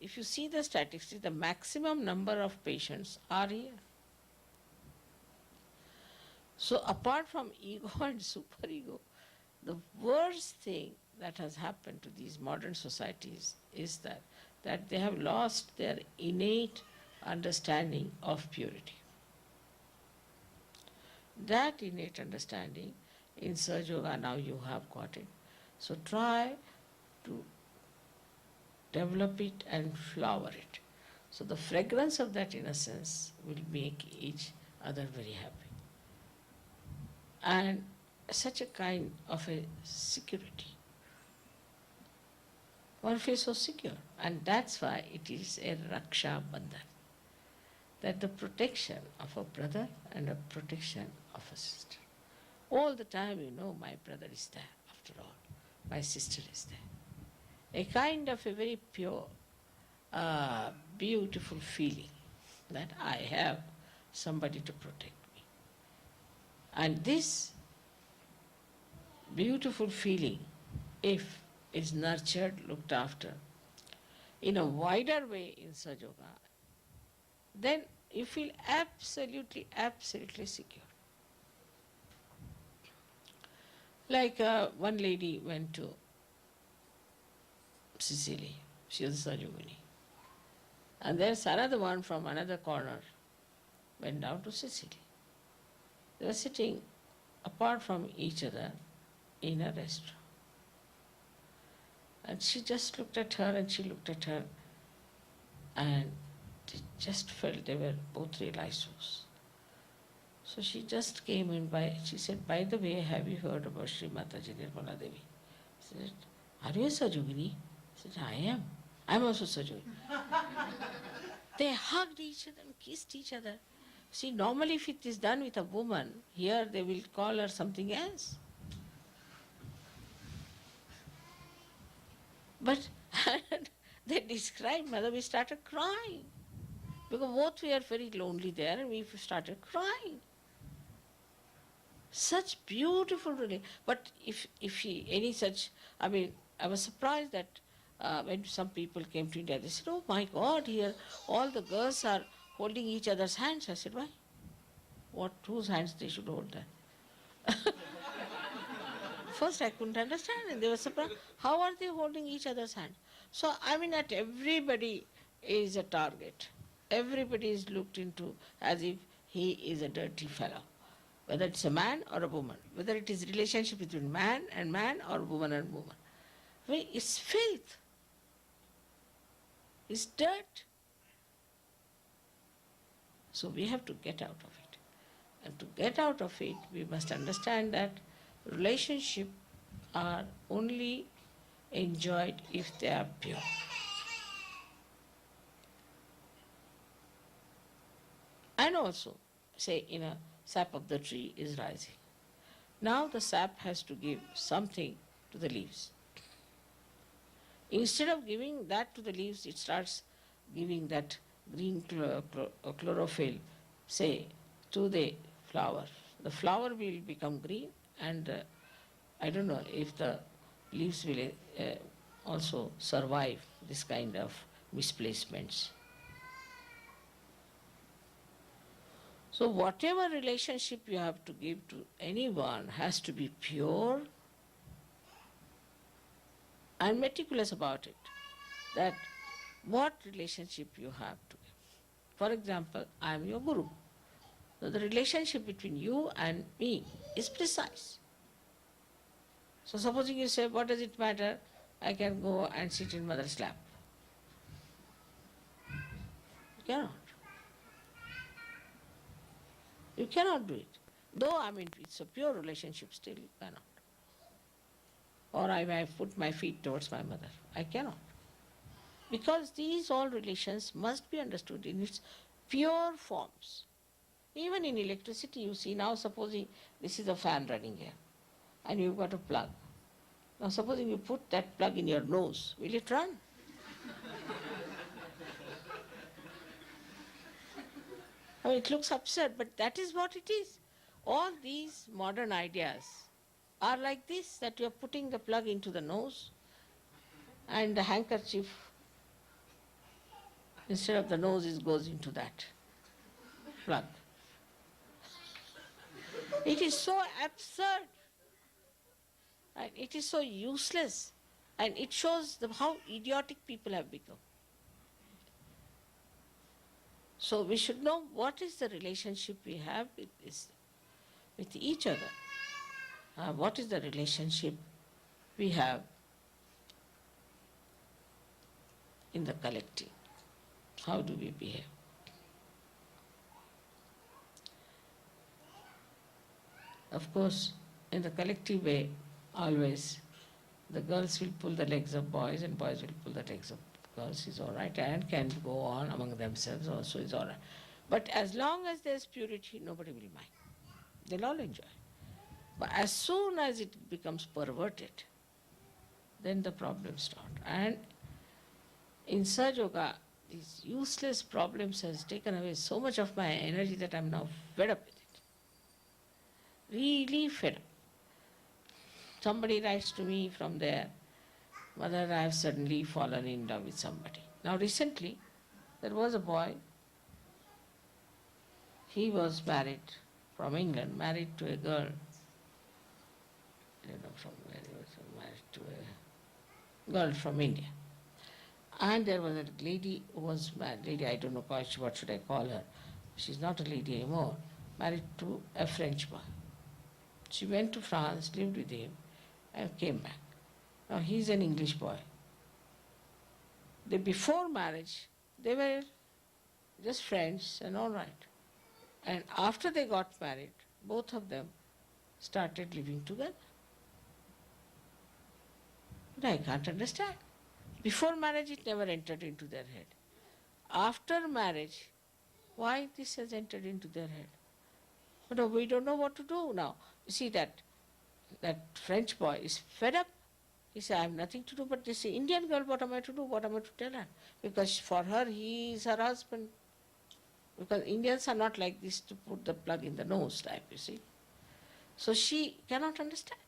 if you see the statistics, the maximum number of patients are here. So apart from ego and superego, the worst thing that has happened to these modern societies is that they have lost their innate understanding of purity. That innate understanding in Sahaja Yoga now you have got it. So try to develop it and flower it. So the fragrance of that innocence will make each other very happy. And such a kind of a security. One feels so secure, and that's why it is a Raksha Bandhan. that the protection of a brother and a protection of a sister. All the time, my brother is there, after all. My sister is there. A kind of a very pure, beautiful feeling that I have somebody to protect me. And this beautiful feeling, if is nurtured, looked after, in a wider way in Sahaja Yoga, then you feel absolutely, absolutely secure. Like one lady went to Sicily, she was a Sahaja Yogini. And there's another one from another corner went down to Sicily. They were sitting apart from each other in a restaurant. And she just looked at her and she looked at her, and they just felt they were both real isos. So she just came in she said, by the way, have you heard about Sri Mataji Nirmala Devi? She said, are you a Sahaja Yogini? I said, I am. I'm also Sahaja Yogini. They hugged each other and kissed each other. See, normally if it is done with a woman, here they will call her something else. But they described Madhavi started crying. Because both we are very lonely there and we started crying. Such beautiful relationship. But if she, any such, I was surprised that when some people came to India, they said, oh my God, here all the girls are holding each other's hands. I said, why? Whose hands they should hold that? First I couldn't understand, and they were surprised. How are they holding each other's hand? So, that everybody is a target. Everybody is looked into as if he is a dirty fellow. Whether it's a man or a woman. Whether it is relationship between man or woman and woman. It's filth. It's dirt. So we have to get out of it. And to get out of it, we must understand that relationships are only enjoyed if they are pure. And also, say in a sap of the tree is rising. Now the sap has to give something to the leaves. Instead of giving that to the leaves, it starts giving that green chlorophyll, say, to the flower. The flower will become green, and I don't know if the leaves will also survive this kind of misplacements. So whatever relationship you have to give to anyone has to be pure and meticulous about it. That what relationship you have to give. For example, I am your guru. So the relationship between you and me is precise. So supposing you say, what does it matter? I can go and sit in mother's lap. You cannot. You cannot do it. Though it's a pure relationship, still you cannot. Or I may put my feet towards my mother. I cannot. Because these all relations must be understood in its pure forms. Even in electricity, you see, now supposing this is a fan running here, and you've got a plug. Now supposing you put that plug in your nose, will it run? It looks absurd, but that is what it is. All these modern ideas are like this, that you are putting the plug into the nose and the handkerchief, instead of the nose, it goes into that plug. It is so absurd, and it is so useless, and it shows how idiotic people have become. So we should know what is the relationship we have with each other. What is the relationship we have in the collective? How do we behave? Of course, in the collective way, always the girls will pull the legs of boys and boys will pull the legs of girls, is all right, and can go on among themselves also, is all right. But as long as there's purity, nobody will mind. They'll all enjoy. But as soon as it becomes perverted, then the problems start. And in Sahaja Yoga, these useless problems has taken away so much of my energy that I'm now fed up with it. Really fed up. Somebody writes to me from there, Mother, I have suddenly fallen in love with somebody. Now recently, there was a boy, he was married from England, married to a girl, I don't know from where he was, married to a girl from India. And there was a lady who was married, lady, I don't know what should I call her, she's not a lady anymore, married to a French boy. She went to France, lived with him, and came back. Now he's an English boy. Before marriage, they were just friends and all right. And after they got married, both of them started living together. But I can't understand. Before marriage, it never entered into their head. After marriage, why this has entered into their head? But we don't know what to do now. You see that French boy is fed up. He said, I have nothing to do but this Indian girl, what am I to do? What am I to tell her? Because for her, he is her husband. Because Indians are not like this to put the plug in the nose type, you see. So she cannot understand.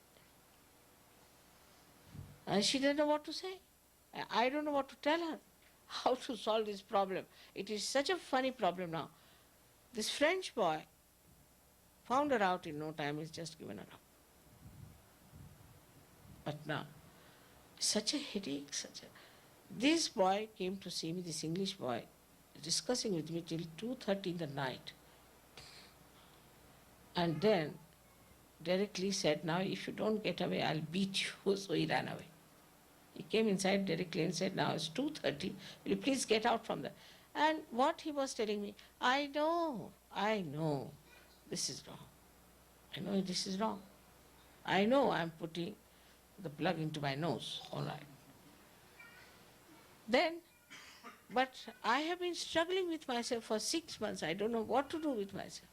And she doesn't know what to say. I don't know what to tell her, how to solve this problem. It is such a funny problem now. This French boy found her out in no time, he's just given her up. But now, such a headache, This boy came to see me, this English boy, discussing with me till 2:30 in the night. And then directly said, now if you don't get away, I'll beat you. So he ran away. He came inside directly and said, now it's 2:30, will you please get out from there? And what he was telling me, I know, this is wrong. I know this is wrong. I know I'm putting the plug into my nose, all right. Then, but I have been struggling with myself for 6 months. I don't know what to do with myself.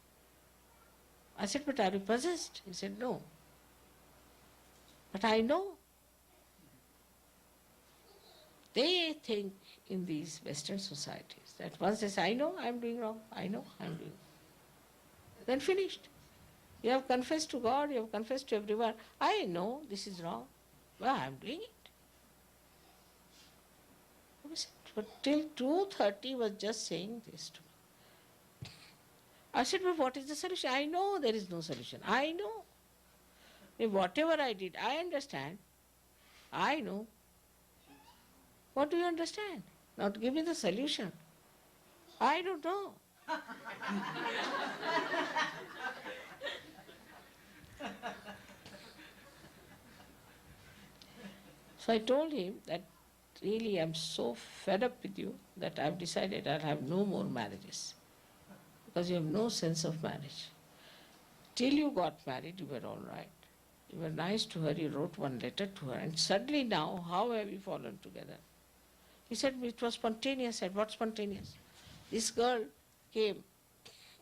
I said, but are you possessed? He said, no. But I know. They think in these Western societies that once they say, I know I'm doing wrong, I know I'm doing wrong. Then finished. You have confessed to God, you have confessed to everyone, I know this is wrong, well, I'm doing it. But till 2:30 was just saying this to me. I said, but what is the solution? I know there is no solution. I know. If whatever I did, I understand. I know. What do you understand? Now to give me the solution. I don't know. So I told him that really I'm so fed up with you that I've decided I'll have no more marriages. Because you have no sense of marriage. Till you got married, you were all right. You were nice to her, you wrote one letter to her, and suddenly now, how have you fallen together? He said, it was spontaneous. I said, what spontaneous? This girl came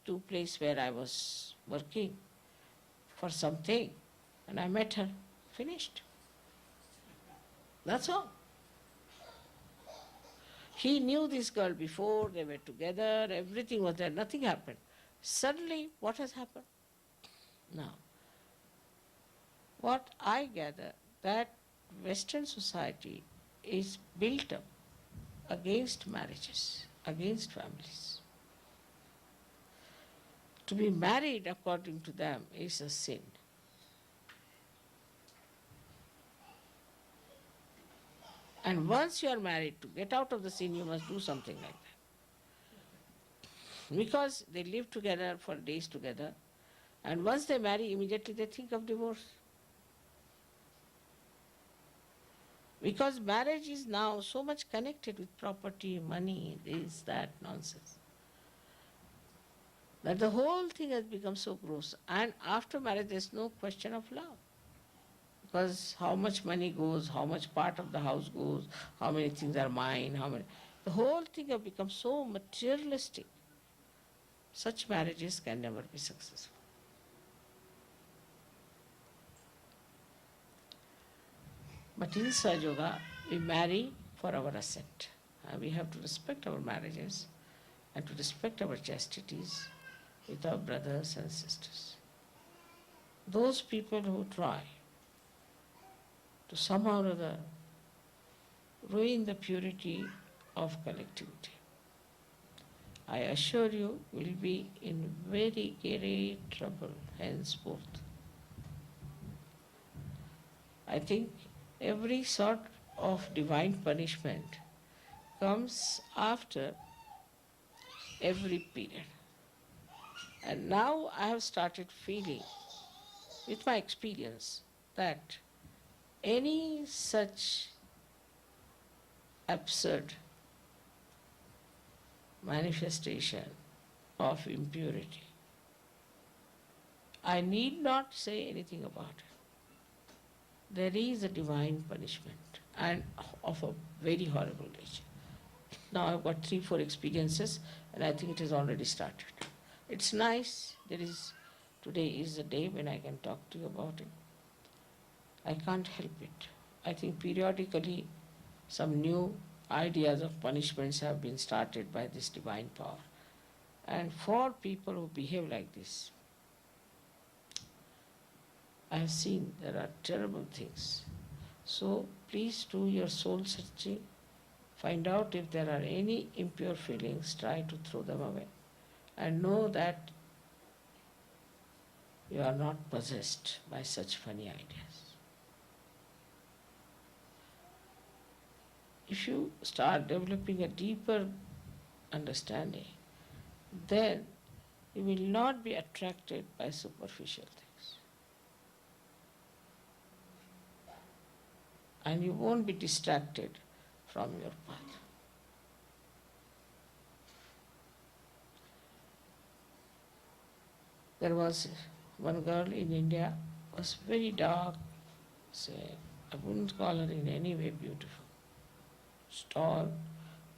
to a place where I was working for something, and I met her, finished. That's all. He knew this girl before, they were together, everything was there, nothing happened. Suddenly, what has happened? Now, what I gather, that Western society is built up against marriages, against families. To be married, according to them, is a sin. And once you are married, to get out of the sin, you must do something like that. Because they live together for days together, and once they marry, immediately they think of divorce. Because marriage is now so much connected with property, money, this, that, nonsense, that the whole thing has become so gross. And after marriage, there's no question of love. Because how much money goes, how much part of the house goes, how many things are mine, the whole thing has become so materialistic such marriages can never be successful. But in Sahaja Yoga, we marry for our ascent. We have to respect our marriages and to respect our chastities with our brothers and sisters. Those people who try to somehow or other ruin the purity of collectivity, I assure you, will be in very great trouble henceforth. I think every sort of divine punishment comes after every period. And now I have started feeling, with my experience, that any such absurd manifestation of impurity, I need not say anything about it. There is a divine punishment, and of a very horrible nature. Now I've got 3-4 experiences, and I think it has already started. It's nice. Today is the day when I can talk to you about it. I can't help it. I think periodically some new ideas of punishments have been started by this divine power. And for people who behave like this, I have seen there are terrible things. So please do your soul searching. Find out if there are any impure feelings, try to throw them away. And know that you are not possessed by such funny ideas. If you start developing a deeper understanding, then you will not be attracted by superficial things. And you won't be distracted from your path. There was one girl in India, was very dark, I wouldn't call her in any way beautiful. She's tall,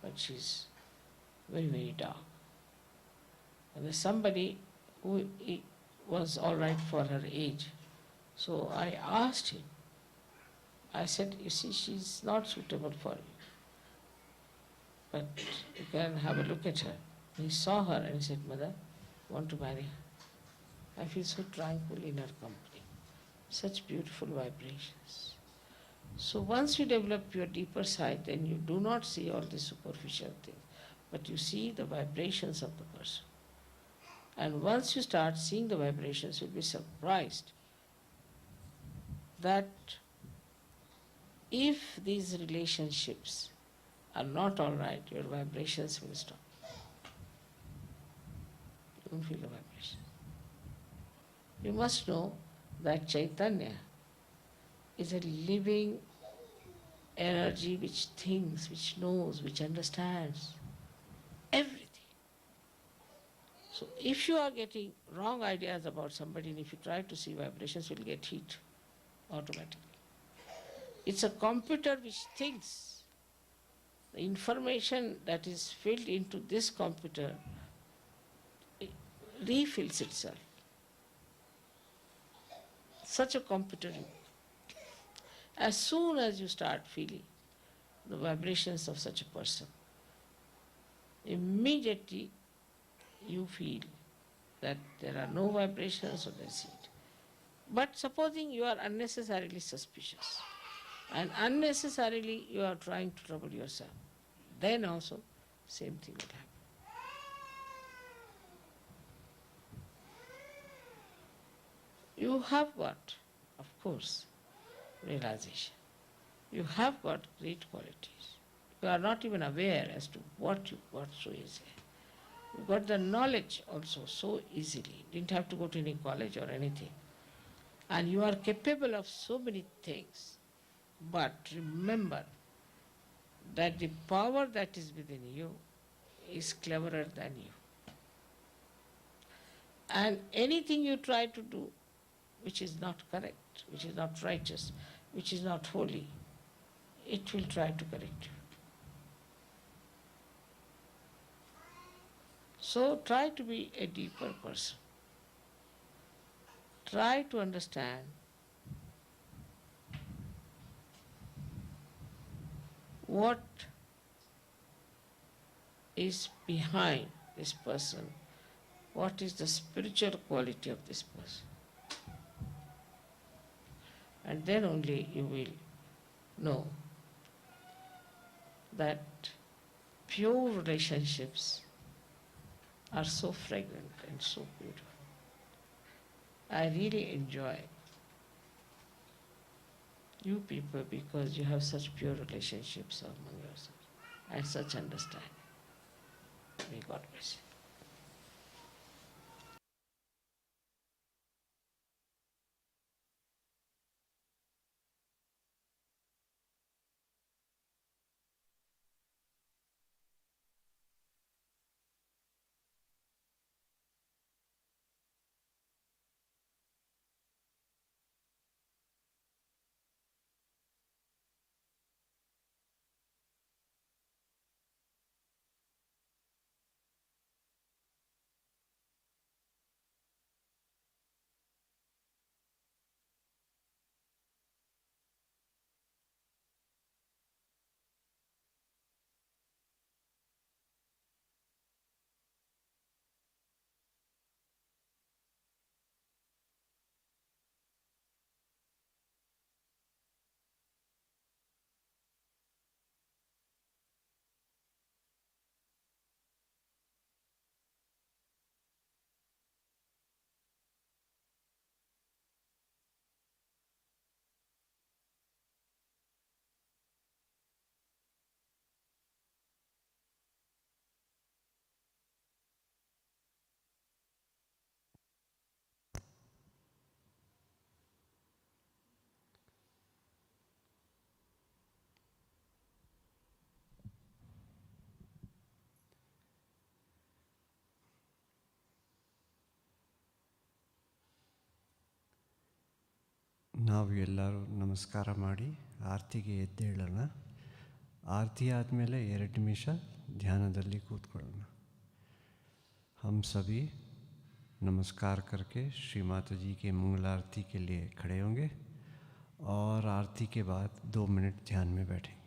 but she's very, very dark. And there's somebody who was all right for her age. So I asked him, I said, you see, she's not suitable for you. But you can have a look at her. He saw her and he said, Mother, I want to marry her. I feel so tranquil in her company. Such beautiful vibrations. So once you develop your deeper side, then you do not see all the superficial things, but you see the vibrations of the person. And once you start seeing the vibrations, you'll be surprised that if these relationships are not all right, your vibrations will stop. You won't feel the vibration. You must know that Chaitanya is a living energy which thinks, which knows, which understands everything. So if you are getting wrong ideas about somebody, and if you try to see vibrations, you will get heat automatically. It's a computer which thinks. The information that is filled into this computer refills itself. Such a computer. As soon as you start feeling the vibrations of such a person, immediately you feel that there are no vibrations or there's heat. But supposing you are unnecessarily suspicious and unnecessarily you are trying to trouble yourself, then also same thing will happen. You have got, of course, realization. You have got great qualities. You are not even aware as to what you got so easily. You got the knowledge also so easily. Didn't have to go to any college or anything. And you are capable of so many things. But remember that the power that is within you is cleverer than you. And anything you try to do which is not correct, which is not righteous, which is not holy, it will try to correct you. So try to be a deeper person. Try to understand what is behind this person, what is the spiritual quality of this person. And then only you will know that pure relationships are so fragrant and so beautiful. I really enjoy you people because you have such pure relationships among yourselves and such understanding. May God bless you. ನಾವು ಎಲ್ಲರೂ ನಮಸ್ಕಾರ ಮಾಡಿ ಆರತಿಗೆ ಎದ್ದೇಳೋಣ. आरती आदमेले 2 निमिष ध्यानदल्ली ಕೂತ್ಕೊಳ್ಳೋಣ. हम सभी नमस्कार करके श्री माता जी के मंगल आरती के लिए खड़े होंगे और आरती के बाद 2 मिनट ध्यान में बैठेंगे.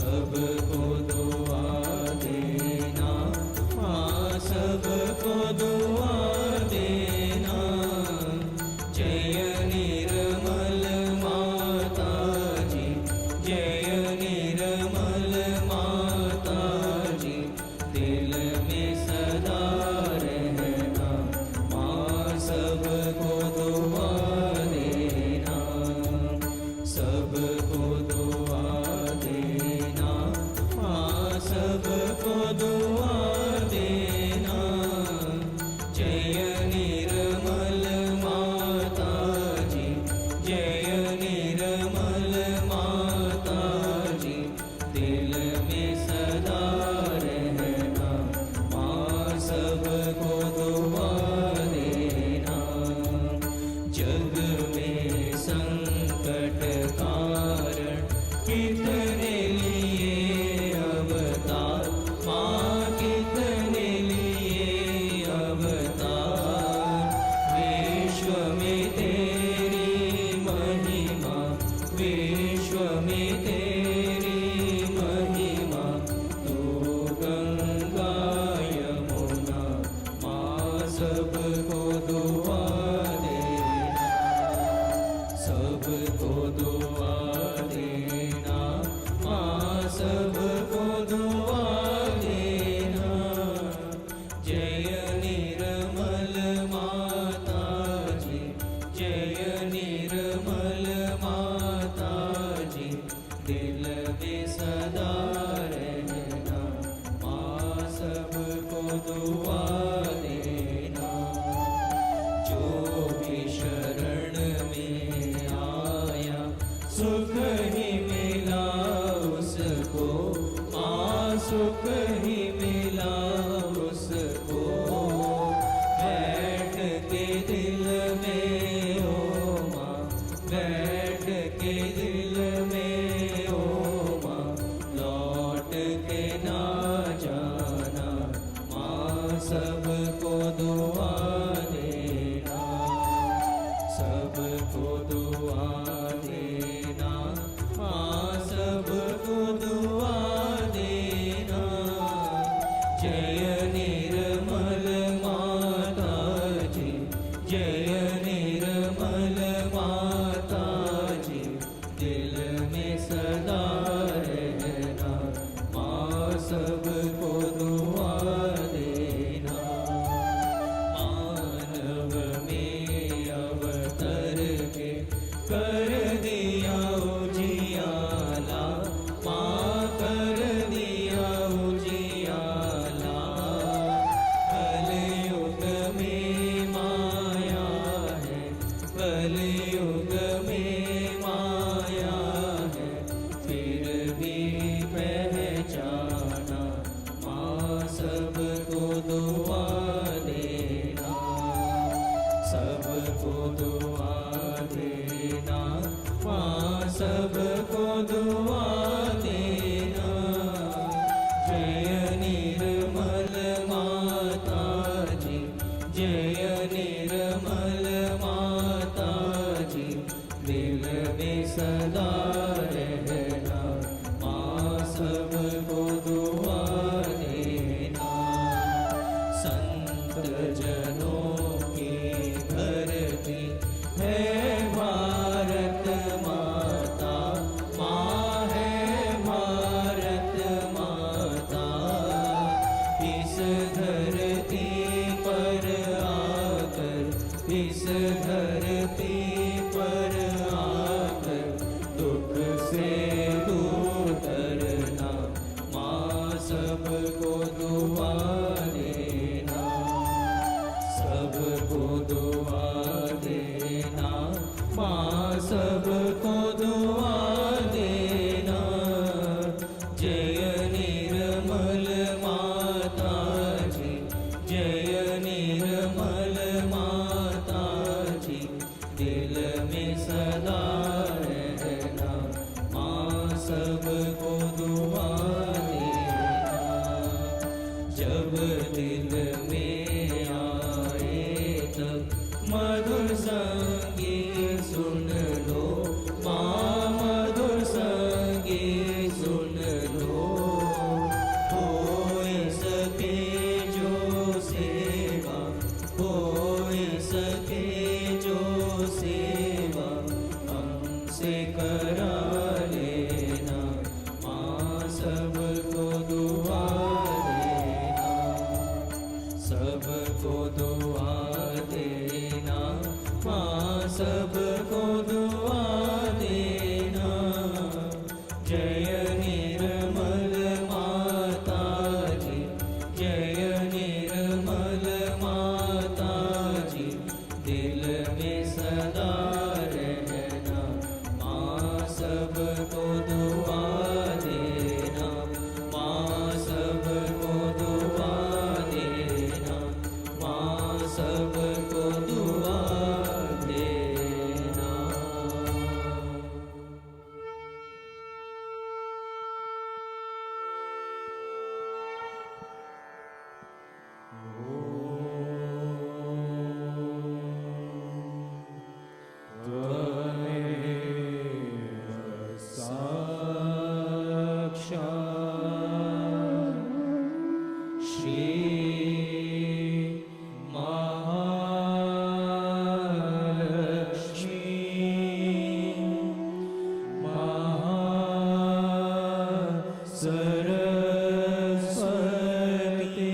सबको दुआ देना, माँ सबको दुआ देना। जय निर्मल माता जी, जय निर्मल माता जी, दिल में सदा रहना, माँ सबको दुआ देना, सबको दुआ देना, माँ सबको दुआ देना। जय निर्मल माता जी, जय निर्मल माता जी, दिल में सदा रहना, माँ सबको दुआ देना। जग में संकट कारण कितने लिए अवतार, माँ कितने लिए अवतार। विश्व में तेरी महिमा, विश्व में तेरी महिमा। तू गंगा यमुना, माँ सबको दुआ देना, सबको दुआ देना, माँ सबको दुआ देना। जय निर्मल माता जी, जय निर्मल माता जी, दिल में सदा रहना, माँ सबको दुआ देना। जो भी शरण में आया सुख ही मिला उसको, माँ सुख ही मिला उसको। बैठ के दिल में ओ माँ, बैठ के दिल में ओ माँ, लौट के ना जाना, माँ सबको दुआ देना, सबको दुआ देना, माँ सबको दुआ देना। जय निर्मल माता जी, जय निर्मल माता जी, दिल में सदा रहना, माँ सबको दुआ देना। मानव में अवतर के कर दिया उजियाला, माँ कर दिया उजियाला। कलयुग में माया है, कलयुग में माया है, फिर भी पहचाना, माँ सबको दुआ देना, सबको दुआ देना, माँ सबको दुआ देना। जय निर्मल माता जी, जय निर्मल माता जी, दिल में सदा रहना, माँ सबको दुआ देना। संत जनों की धरती है भारत माता, माँ है भारत माता। इस धरती पर आकर, इस धरती पर आकर, दुख से दूर करना, माँ सबको दुआ देना, सबको दुआ देना, माँ सबको दुआ देना। जय निर्मल माता जी, जय निर्मल माता जी, दिल में सदा रहना, माँ सबको दुआ देना। जब दिल में आए तब मधुर संगीत सुन लो, माँ मधुर संगीत सुन लो। सरस्वती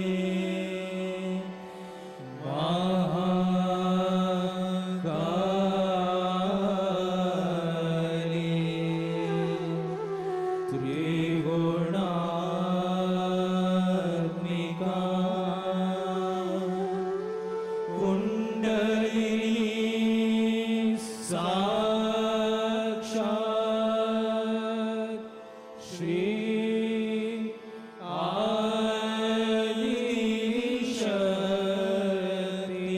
महाकाली त्रिगुणात्मिका कुण्डलिनी साक्षात् श्री आदिशक्ति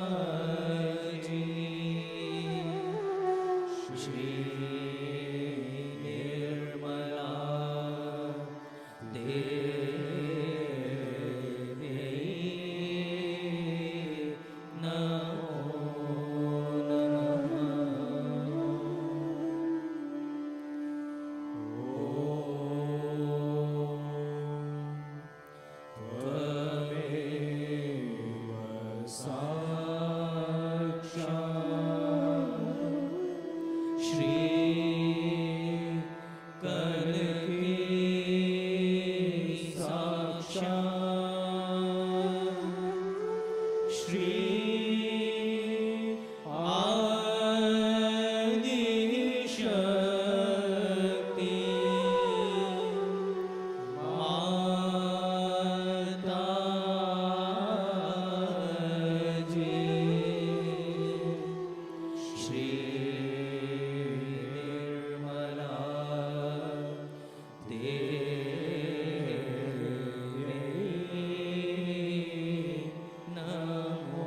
माताजी श्री निर्मला देवी नमो त्वमेव साक्षात् श्री कल्की साक्षात् श्री आदिशक्ति माताजी श्री निर्मला देवी नमो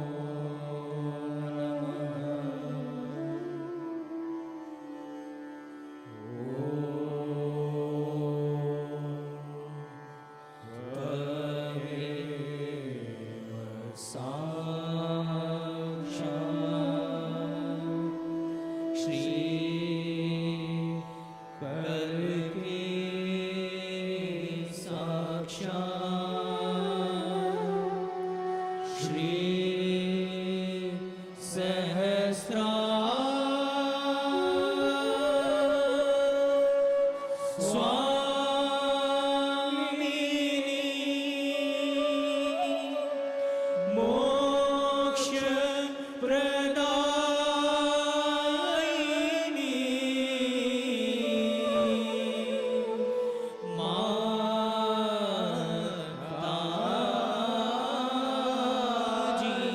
त्वमेव साक्षात् श्री कल्की साक्षात् श्री स्वामिनी मोक्ष प्रदायिनी माताजी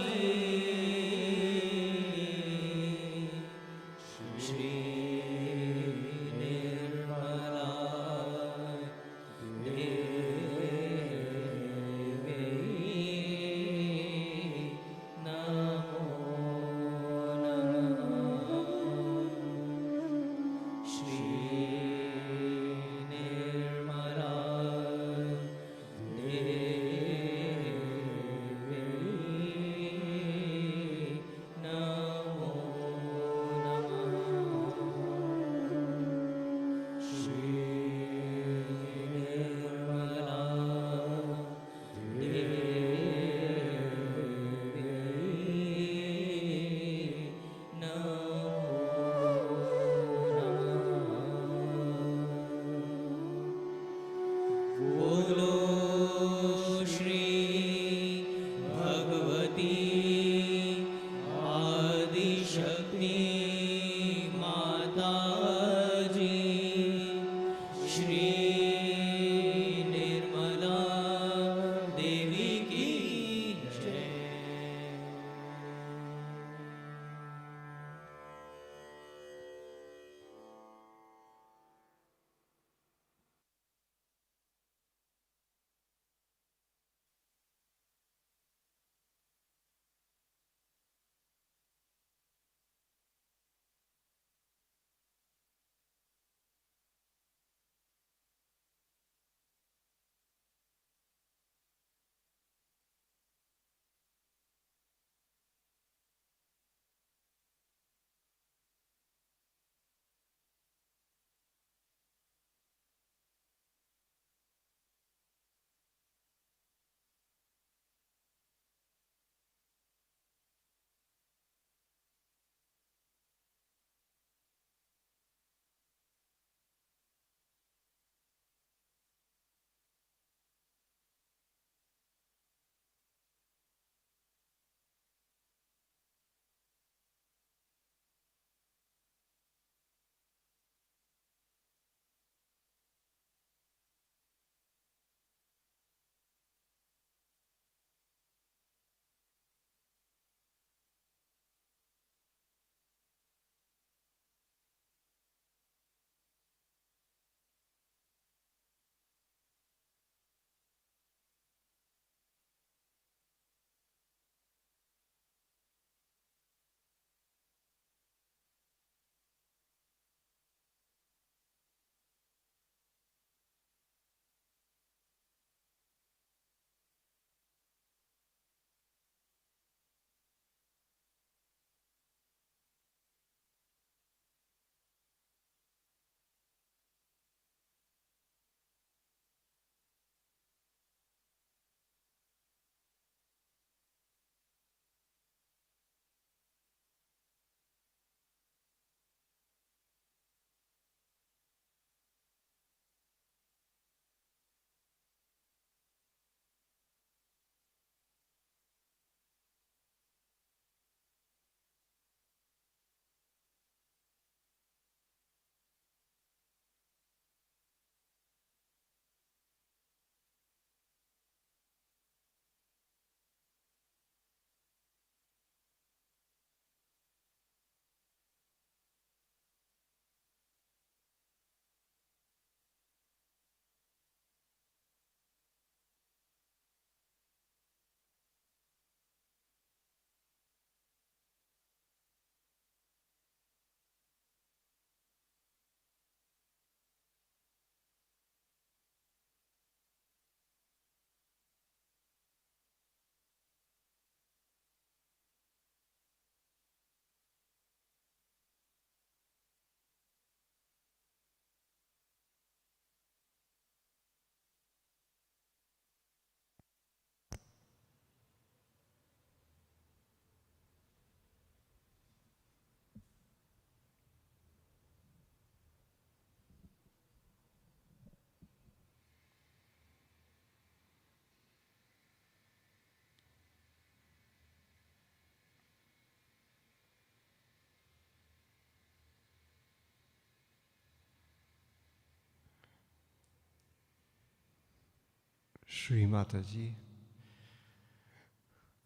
श्री माता जी,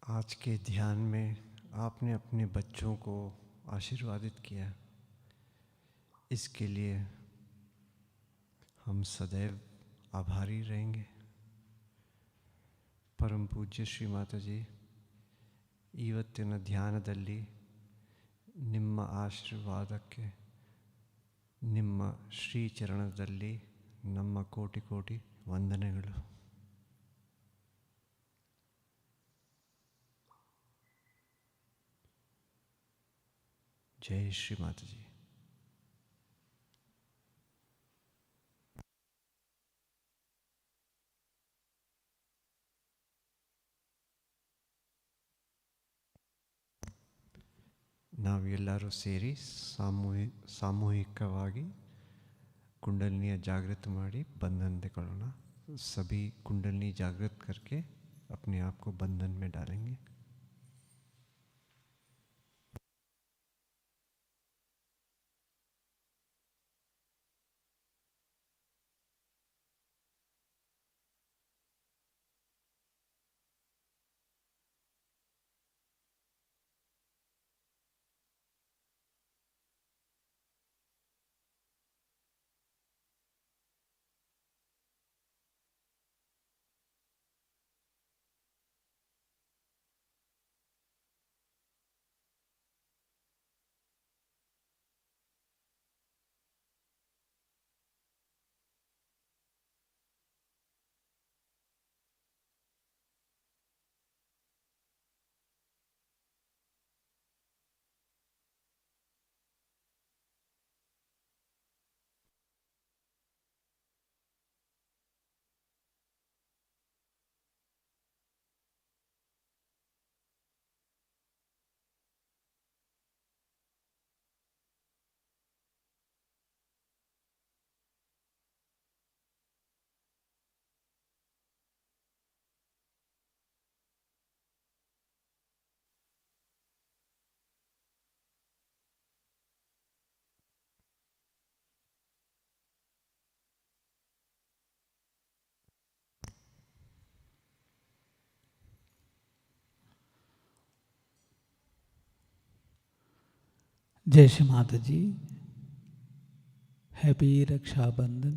आज के ध्यान में आपने अपने बच्चों को आशीर्वादित किया, इसके लिए हम सदैव आभारी रहेंगे। परम पूज्य श्री माता जी, ಇವತ್ತಿನ ಧ್ಯಾನದಲ್ಲಿ ನಿಮ್ಮ ಆಶೀರ್ವಾದಕ್ಕೆ ನಿಮ್ಮ ಶ್ರೀಚರಣದಲ್ಲಿ ನಮ್ಮ ಕೋಟಿ ಕೋಟಿ ವಂದನೆಗಳು। जय श्री माता जी। ನಾವೆಲ್ಲರೂ ಸೇರಿ ಸಾಮೂಹಿಕವಾಗಿ कुंडलिनी जागृत माड़ी बंधन तಗೊಳ್ಳೋಣ। सभी कुंडलिनी जागृत करके अपने आप को बंधन में डालेंगे। जय श्री माता जी। हैप्पी रक्षाबंधन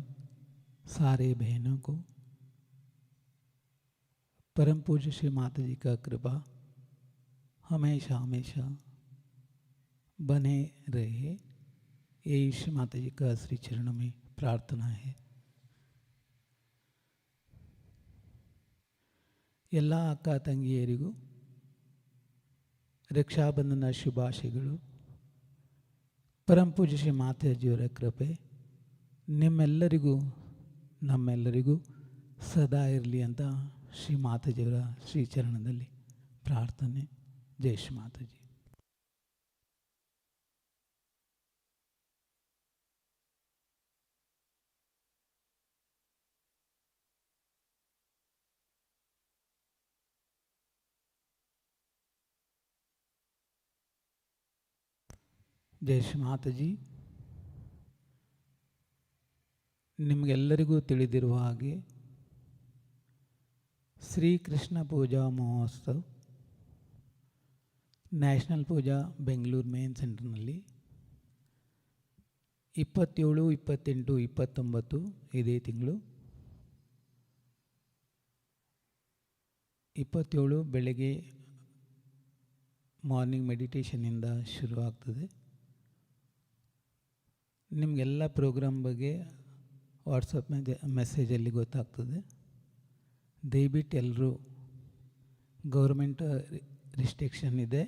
सारे बहनों को। परम पूज्य श्री माता जी का कृपा हमेशा हमेशा बने रहे, यही श्री माता जी का श्री चरणों में प्रार्थना है। ಎಲ್ಲ ಅಕ್ಕ ತಂಗಿಯರಿಗೂ ರಕ್ಷಾಬಂಧನ ಶುಭಾಶಯಗಳು। ಪರಂ ಪೂಜ್ಯ ಶ್ರೀ ಮಾತಾಜಿಯವರ ಕೃಪೆ ನಿಮ್ಮೆಲ್ಲರಿಗೂ ನಮ್ಮೆಲ್ಲರಿಗೂ ಸದಾ ಇರಲಿ ಅಂತ ಶ್ರೀ ಮಾತಾಜಿಯವರ ಶ್ರೀಚರಣದಲ್ಲಿ ಪ್ರಾರ್ಥನೆ। ಜೈ ಶ್ರೀ ಮಾತಾಜಿ। ಜೈ ಶ್ರೀ ಮಾತಾಜಿ। ನಿಮಗೆಲ್ಲರಿಗೂ ತಿಳಿದಿರುವ ಹಾಗೆ ಶ್ರೀಕೃಷ್ಣ ಪೂಜಾ ಮಹೋತ್ಸವ ನ್ಯಾಷನಲ್ ಪೂಜಾ ಬೆಂಗಳೂರು ಮೇನ್ ಸೆಂಟರ್ನಲ್ಲಿ 27, 28, 29 ಇದೇ ತಿಂಗಳು 27 ಬೆಳಗ್ಗೆ ಮಾರ್ನಿಂಗ್ ಮೆಡಿಟೇಷನ್ನಿಂದ ಶುರುವಾಗ್ತದೆ। ನಿಮಗೆಲ್ಲ ಪ್ರೋಗ್ರಾಮ್ ಬಗ್ಗೆ ವಾಟ್ಸಪ್ ಮೆಸೇಜಲ್ಲಿ ಗೊತ್ತಾಗ್ತದೆ। ದಯವಿಟ್ಟು ಎಲ್ಲರೂ, ಗೌರ್ಮೆಂಟ್ ರಿಸ್ಟ್ರಿಕ್ಷನ್ ಇದೆ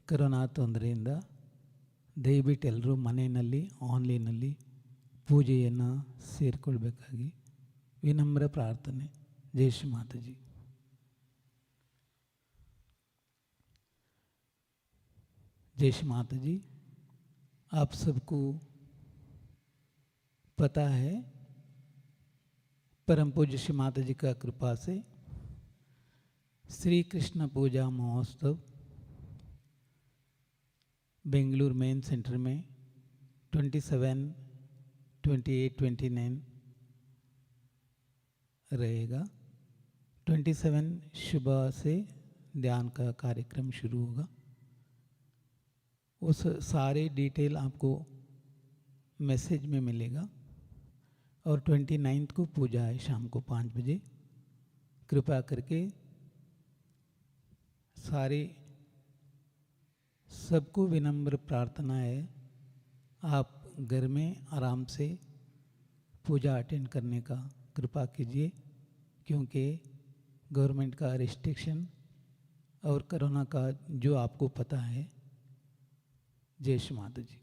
ಕೊರೋನಾ ತೊಂದರೆಯಿಂದ, ದಯವಿಟ್ಟು ಎಲ್ಲರೂ ಮನೆಯಲ್ಲಿ ಆನ್ಲೈನಲ್ಲಿ ಪೂಜೆಯನ್ನು ಸೇರಿಕೊಳ್ಬೇಕಾಗಿ ವಿನಮ್ರ ಪ್ರಾರ್ಥನೆ। ಜೈ ಶ್ರೀ ಮಾತಾಜಿ। जय श्री माता जी। आप सबको पता है परम पूज्य श्री माता जी का कृपा से श्री कृष्ण पूजा महोत्सव बेंगलुरु मेन सेंटर में 27, 28, 29 रहेगा। 27 सुबह से ध्यान का कार्यक्रम शुरू होगा। उस सारे डिटेल आपको मैसेज में मिलेगा। और 29 को पूजा है शाम को 5 बजे। कृपया करके सारे सबको विनम्र प्रार्थना है, आप घर में आराम से पूजा अटेंड करने का कृपा कीजिए, क्योंकि गवर्नमेंट का रिस्ट्रिक्शन और कोरोना का जो आपको पता है। जय श्री माता जी।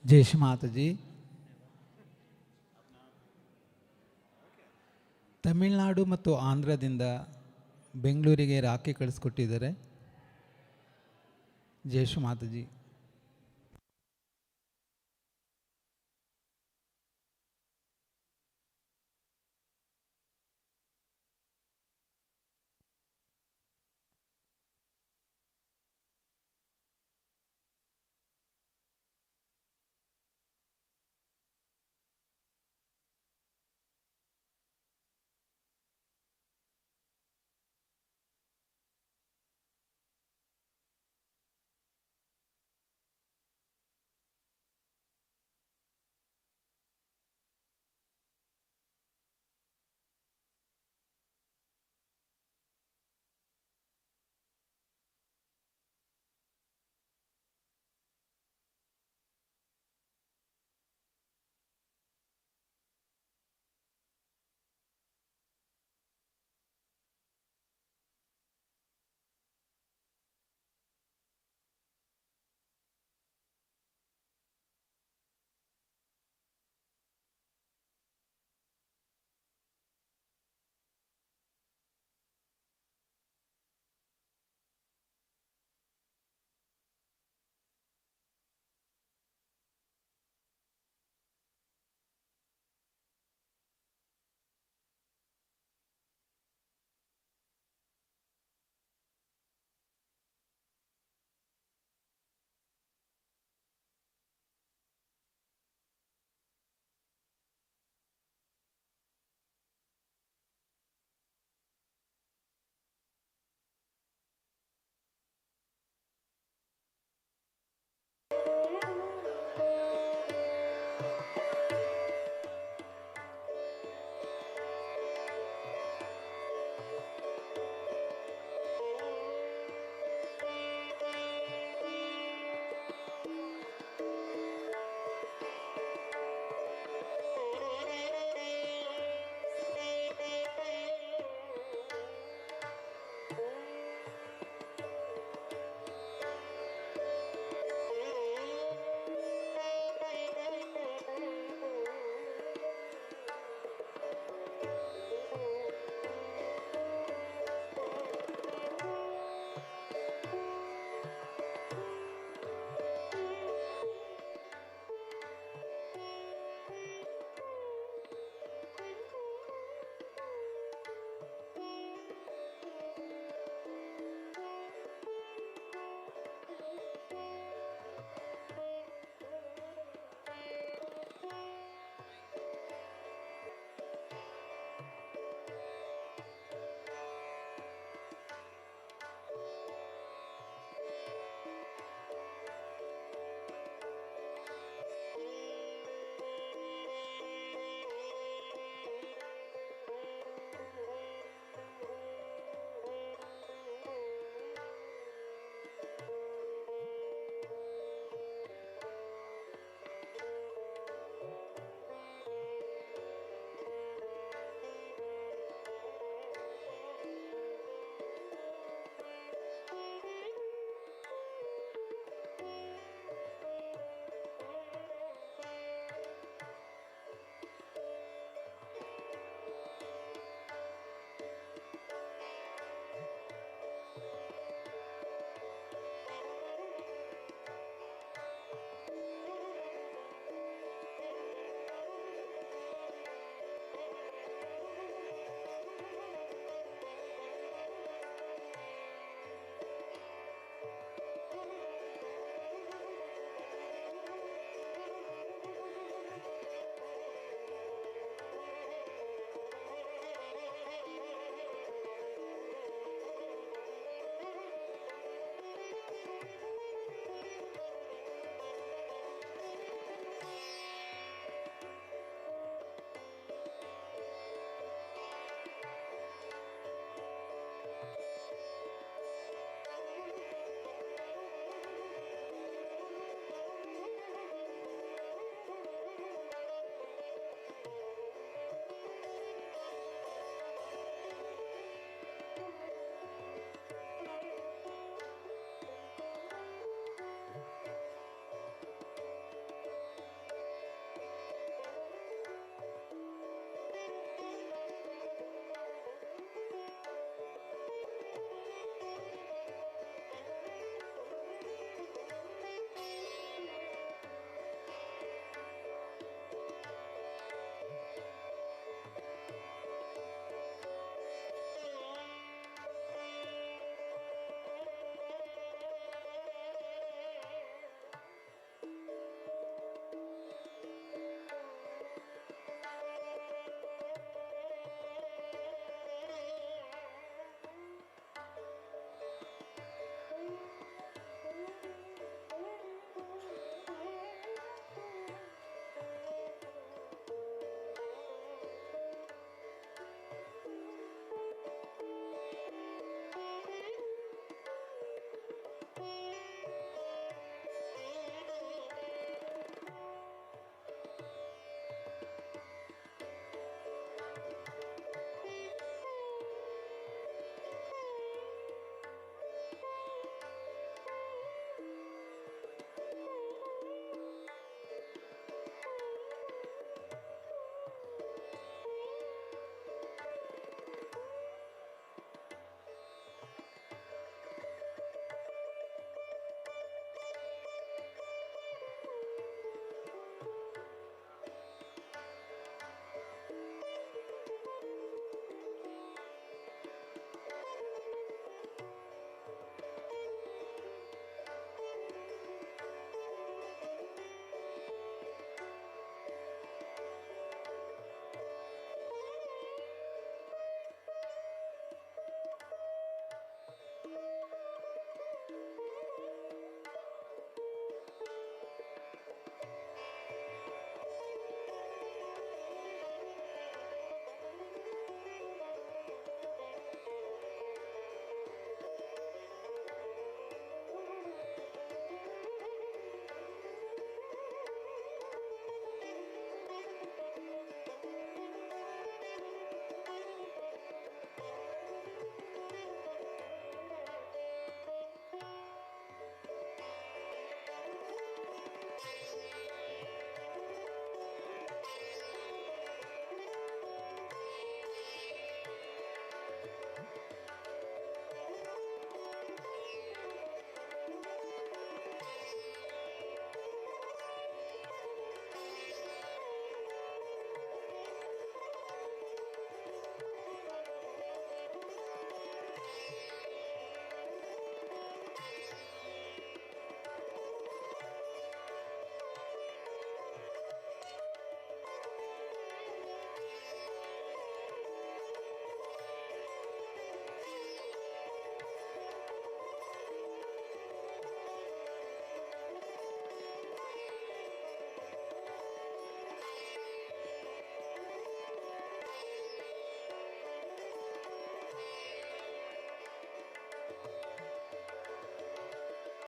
ಜೈ ಶ್ರೀ ಮಾತಾಜಿ. ತಮಿಳುನಾಡು ಮತ್ತು ಆಂಧ್ರದಿಂದ ಬೆಂಗಳೂರಿಗೆ ರಾಖಿ ಕಳಿಸ್ಕೊಟ್ಟಿದ್ದಾರೆ. ಜೈ ಶ್ರೀ ಮಾತಾಜಿ.